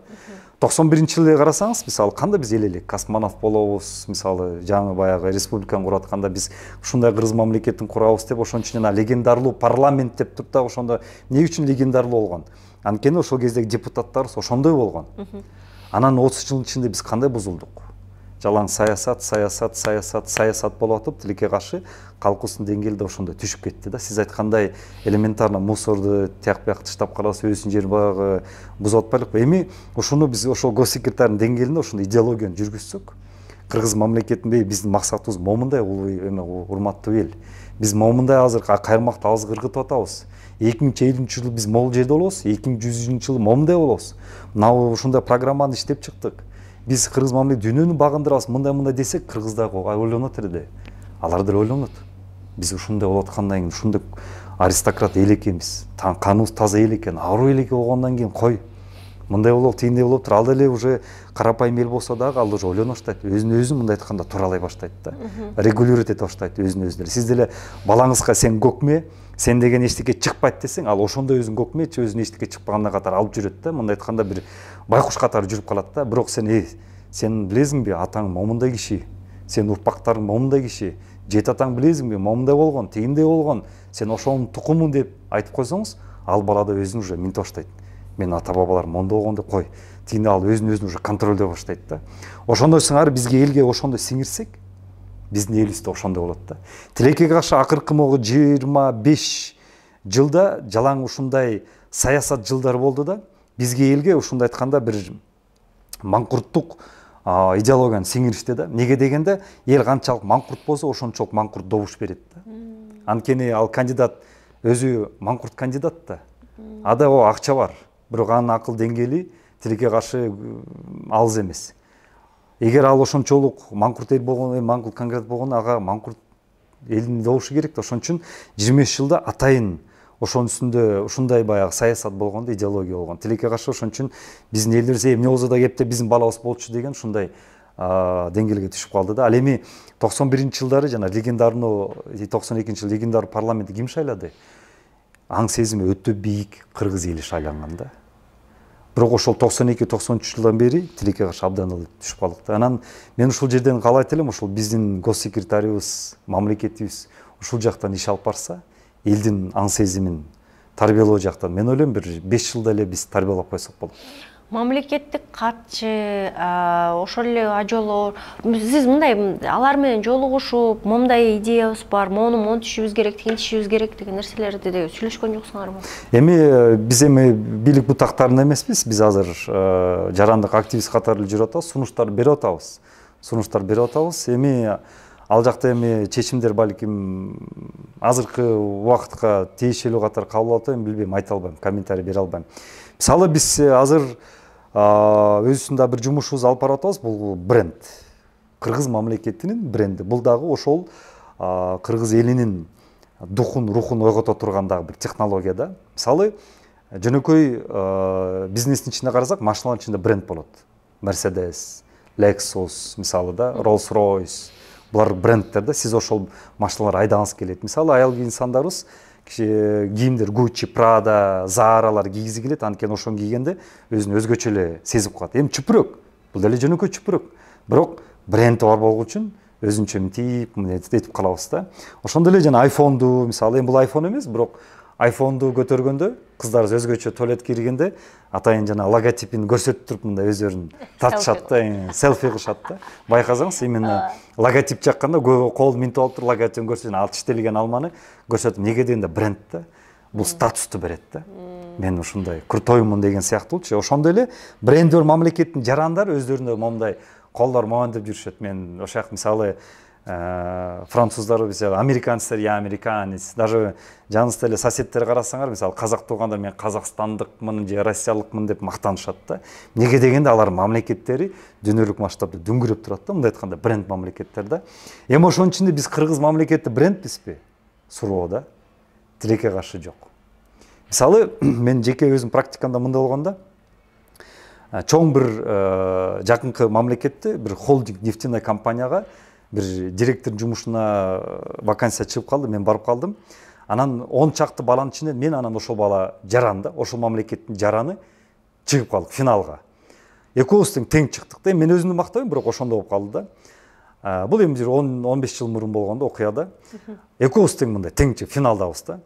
Speaker 1: 91-жылы карасаңыз, мисалы, кандай биз эл элек, космонавт болобуз, мисалы, жаңы баягы республиканы куруп атканда биз ушундай кыргыз мамлекетин курабыз деп, ошон үчүн жана легендарлуу парламент деп туруп да, ошондо эмне үчүн легендарлуу болгон? Анткени ошол кездеги депутаттарыбыз ошондой болгон. Анан 30 жылдын ичинде биз кандай бузулдук? Жалаң саясат болуп атып, тилекке каршы калкыбыздын деңгээли да ошондой түшүп кетти да. Сиз айткандай элементарно мусорду тияк бияк таштап карабыз, өзүнүн жери баягы бузуп атпайлыкпы? Эми ушуну биз ошол госсекретардын деңгээлинде ошондой идеологияны жүргүзсөк, кыргыз мамлекетинде биздин максатыбыз момундай улуу урматтуу эл. Биз момундай азыр кайрмакты азыр ыргытып атабыз. 2050 жылы биз могул жерде болобуз, 2100 жылы момундай болобуз. Мына ушундай программаны иштеп чыктык. Биз кыргыз мамлекет дүйнөнү багындырабыз, мындай десек, кыргыздар ойлонот эле. Алар деле ойлонот. Биз ушундай болуп аткандан кийин, ушундай аристократ эл экенбиз, каныбыз таза эл экен, аруу эл болгондон кийин кой. Мындай болуп, тигиндей болуптур. Ал деле уже карапайым эл болсо дагы, ал уже ойлоно баштайт. Өзүн мындай айтканда туралай баштайт да. Регулировать эте баштайт өзүн. Сиз деле балаңызга сен көкме, сен деген эчтеке чыкпайт десең, ал ошондой өзүн көкме, өзүн эчтеке чыкпаганда катары алып жүрөт да. Мындай айтканда бир байкуш катары жүрүп калат да. Бирок сен билесиңби, атаң момундай киши, сен урпактарың момундай киши, жет атаң билесиңби, момундай болгон, тигиндей болгон, сен ошонун тукумун деп айтып койсоңуз, ал бала да өзүн уже минтип баштайт. Мен ата бабаларым мондой болгон деп кой. Тигинде ал өзүн уже контролдой баштайт да. Ошондой сыңары бизге элге ошондой сиңирсек, биздин элибиз да ошондой болот да. Тилекке каршы акыркы могу 25 жылда жалаң ушундай саясат жылдары болду да, бизге элге ушундай айтканда бир маңкурттук идеологияны сиңиришти да. Неге дегенде, эл канчалык маңкурт болсо, ошончолук маңкурт добуш берет да. Анткени ал кандидат өзү маңкурт кандидат да. Ада о акча бар, бирок анын акыл деңгээли тилекке каршы алыс эмес. Эгер ал ошончолук маңкурт эл болгон, маңкурт кандидат болгондо, ага маңкурт элдин добушу керек да. Ошон үчүн 25 жылда атайын ошонун үстүндө ушундай баягы саясат болгондо, идеология болгон. Тилекке каршы ошон үчүн биздин элдерибиз эмне болсо да кепте биздин балабыз болчу деген ушундай деңгээлге түшүп калды да. Ал эми 91-жылдары жана легендарный 92-жылы легендар парламентти ким шайлады? Аң сезими өтө бийик кыргыз эли шайланган да. Бирок ошол 92-93 жылдан бери тилекке каршы абдан эле түшүп калдык да. Анан мен ушул жерден каалайт элем, ошол биздин госсекретарыбыз, мамлекетибиз ушул жактан иш алып барса, элдин аң сезимин тарбиялоо жактан мен ойлойм бир 5 жылда эле биз тарбиялап койсок болот.
Speaker 2: Мамлекеттик катчы, ошол эле ажолор, сиз мындай алар менен жолугушуп, момундай идеябыз бар, мону монтишибиз керек, тигинтишибиз керек деген нерселерди деле сүйлөшкөн жоксуңарбы?
Speaker 1: Эми биз бийлик бутактарында эмеспиз, биз азыр жарандык активист катары жүрүп атабыз, сунуштар берип атабыз. Эми ал жакта эми чечимдер балким азыркы убакытка тиешелүү катары кабыл алып атат, билбейм, айта албайм, комментарий бере албайм. Мисалы биз азыр өзүбүздүн бир жумушубузду алып барып атабыз, бул бренд. Кыргыз мамлекетинин бренди. Бул дагы ошол кыргыз элинин духун, рухун ойгото турган дагы бир технология да. Мисалы, жөнөкөй бизнестин ичинде карасак, машиналардын ичинде бренд болот. Mercedes, Lexus, мисалы да, Rolls-Royce. Булар брендтер да. Сиз ошол машиналар айдагыңыз келет. Мисалы, аял инсандарыбыз кийимдер Gucci, Prada, Zara'лар кийгизи келет, анткени ошону кийгенде өзүн өзгөчө эле сезип калат. Эми чүпүрөк, бул деле жөнөкөй чүпүрөк. Бирок бренди бар болгон үчүн өзүнчө мынтип этип калабыз да. Ошондой эле жана iPhone'ду, мисалы, эми бул iPhone эмес, бирок iPhone'ду көтөргөндө кыздарыбыз өзгөчө туалетке киргенде атайын жана логотипин көрсөтүп туруп мындай өздөрүн тартышат да, селфи кылышат да. Байкасаңыз, именно логотип жакканда көбү кол минтип алып туруп логотипин көрсөтүп, ал тиштелген алманы көрсөтүп, неге дегенде бренд да. Бул статусту берет да. Мен ушундай крутоймун деген сыяктуучу. Ошондой эле брендер мамлекеттин жарандары өздөрүнө момундай колдор моон деп жүрүшөт. Мен ошол мисалы француздар, мисалы американецтер, я американец, даже жаныбызда эле соседтер карасаңар, мисалы казак туугандар мен казакстандыкмын же россиялыкмын деп мактанышат да. Неге дегенде алар мамлекеттери дүйнөлүк масштабта дүңгүрөп турат да, мындай айтканда бренд мамлекеттер да. Эми ошонун ичинде биз кыргыз мамлекети брендпизби? Суроо да. Тилекке каршы жок. Мисалы, мен жеке өзүм практикамда мындай болгондо, чоң бир жакынкы мамлекетте бир холдинг нефтяной компанияга бир директор жумушуна вакансия чыгып калды, мен барып калдым. Анан 10 чакты баланын ичинен мен анан ошол бала жаран да, ошол мамлекеттин жараны чыгып калдык финалга. Экөөбүз тең чыктык да. Мен өзүмдү мактабайм, бирок ошондой болуп калды да. Бул эми 10-15 жыл мурун болгондо окуяда. Экөөбүз мындай тең финалдабыз да.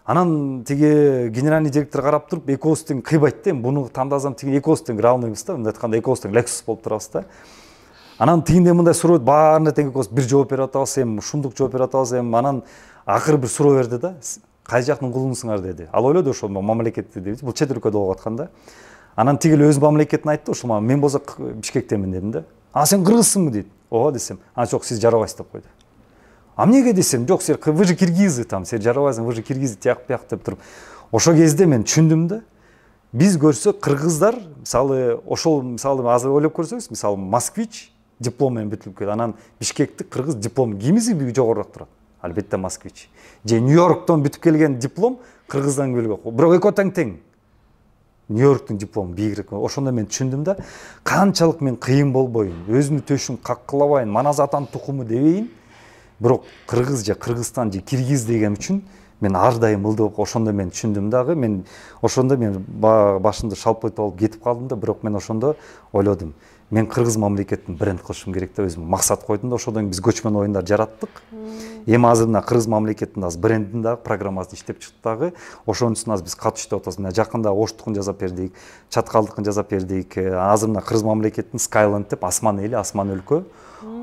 Speaker 1: Анан тиги генеральный директор карап туруп, экөөбүз кыйбайт да, буну тандасам тиги экөөбүз равныйбыз да, мындай айтканда экөөбүз Lexus болуп турабыз да. Анан тигинде мындай суроо, баарына тең экөөбүз бир жооп берип атабыз, эми ушундук жооп берип атабыз, эми анан акыры бир суроо берди да, кай жактын кулунусуңар деди. Ал ойлоду ошол мамлекетти деди, бул чет өлкөдө болуп атканда. Анан тиги эле өз мамлекетин айтты, ошол мен болсо Бишкектемин дедим да. А сен кыргызсыңбы дейт. Ооба десем. А жок, сиз жарабайсыз деп койду. А эмнеге десем, жок, сен вы же киргизы там, сен жарабайсың, вы же киргизы тияк бияк деп туруп. Ошол кезде мен түшүндүм да. Биз көрсөк кыргыздар, мисалы, ошол мисалы азыр ойлоп көрсөңүз, мисалы Москвич диплом менен бүтүлүп келди. Анан Бишкектик кыргыз диплом кимиси жогорураак турат? Албетте Москвич. Же Нью-Йорктон бүтүп келген диплом кыргыздан келбек. Бирок экөө тең. Нью-Йорктун диплому бийигирээк. Ошондо мен түшүндүм да, канчалык мен кыйын болбойм, өзүмдүн төшүм каккылабайын, манас атам тукуму дебейин. Бирок кыргыз же Кыргызстан же Киргиз деген үчүн мен ар дайым ылдып, ошондо мен түшүндүм дагы. Мен ошондо мен башымды шалпайтып алып кетип калдым да, бирок мен ошондо ойлодум. Мен кыргыз мамлекетин бренд кылышым керек деп өзүм максат койдум да, ошондон биз көчмөн оюндар жараттык. Эми азыр мына кыргыз мамлекетинин азыр брендин дагы программасын иштеп чыктык дагы. Ошонун үстүнө азыр биз катуу иштеп атабыз. Мына жакында Оштукун жасап бердик, Чаткалдыкын жасап бердик. Азыр мына кыргыз мамлекетинин Skyland деп, асман эли, асман өлкө,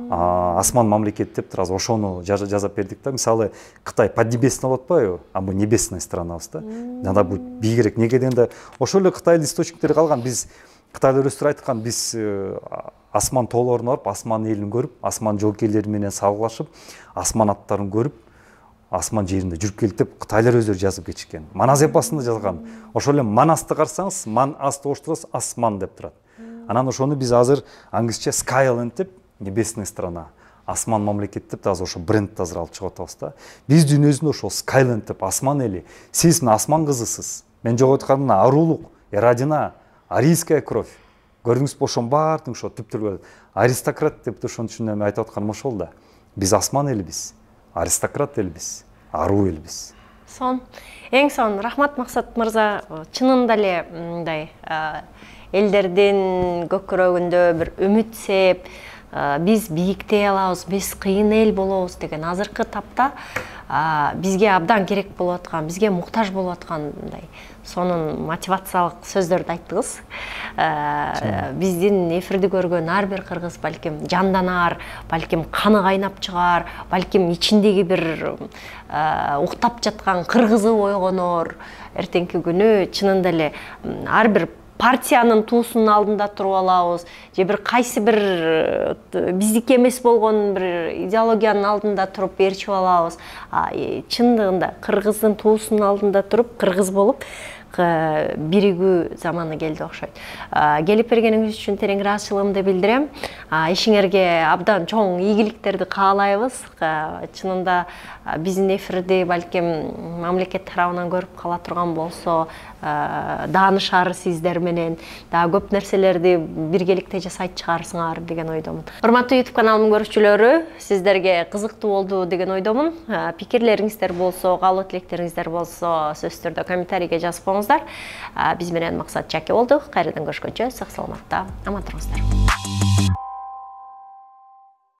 Speaker 1: асман мамлекет деп азыр ошону жасап бердик да. Мисалы Кытай поднебесный болуп атпайбы? А мы небесная странабыз да. Надо будет бийигирээк. Неге дегенде ошол эле Кытайдын источниктери калган. Биз Кытайлар өстүр айткан, биз асман тоолоруна барып, асман элин көрүп, асман жоокейлери менен салгылашып, асман аттарын көрүп, асман жеринде жүрүп келдик деп Кытайлар өздөрү жазып кетишкен. Манас эпосунда жазган. Ошол эле Манасты карасаңыз, ман асты оштурасыз, асман деп турат. Анан ошону биз азыр англисче Skyland деп, небесная страна, асман мамлекет деп азыр ошо бренд азыр алып чыгып атабыз да. Биз дүйнөсүндө ошол Skyland деп, асман эли, сиз мына асман кызысыз. Мен жоготуп аткан мына арулук, эродина, арийская кровь. Көрдүңүзбү, ошонун баардыгын ошо түптөр аристократ деп ошонун үчүн айтып атканым ошол да. Биз асман элибиз, аристократ элибиз, аруу элибиз.
Speaker 2: Эң сонун рахмат Максат мырза. Чынында эле мындай элдердин көкүрөгүндө бир үмүт сеп, биз бийиктей алабыз, биз кыйын эл болобуз деген азыркы тапта бизге абдан керек болуп аткан, бизге муктаж болуп аткандай сонун мотивациялык сөздөрдү айттыңыз. Биздин эфирди көргөн ар бир кыргыз балким жанданар, балким каны кайнап чыгар, балким ичиндеги бир уктап жаткан кыргызы ойгонор. Эртеңки күнү чынында эле ар бир партиянын туусунун алдында туруп алабыз, же бир кайсы бир биздики эмес болгон бир идеологиянын алдында туруп ээрчип алабыз. Чындыгында кыргыздын туусунун алдында туруп, кыргыз болуп биригүү заманы келди окшойт. Келип бергениңиз үчүн терең ыраазычылыгымды билдирем. Ишиңерге абдан чоң ийгиликтерди каалайбыз. Чынында биздин эфирди балким мамлекет тарабынан көрүп кала турган болсо, даанышар сиздер менен дагы көп нерселерди биргеликте жасайт чыгарсыңар деген ойдомун. Урматтуу YouTube каналымдын көрүүчүлөрү, сиздерге кызыктуу болду деген ойдомун. Пикирлериңиздер болсо, каалоо тилектериңиздер болсо, сөзсүз түрдө комментарийге жазып коюңуздар. Биз менен Максат Жаке болду. Кайрадан көрүшкөнчө сак саламатта аман туруңуздар.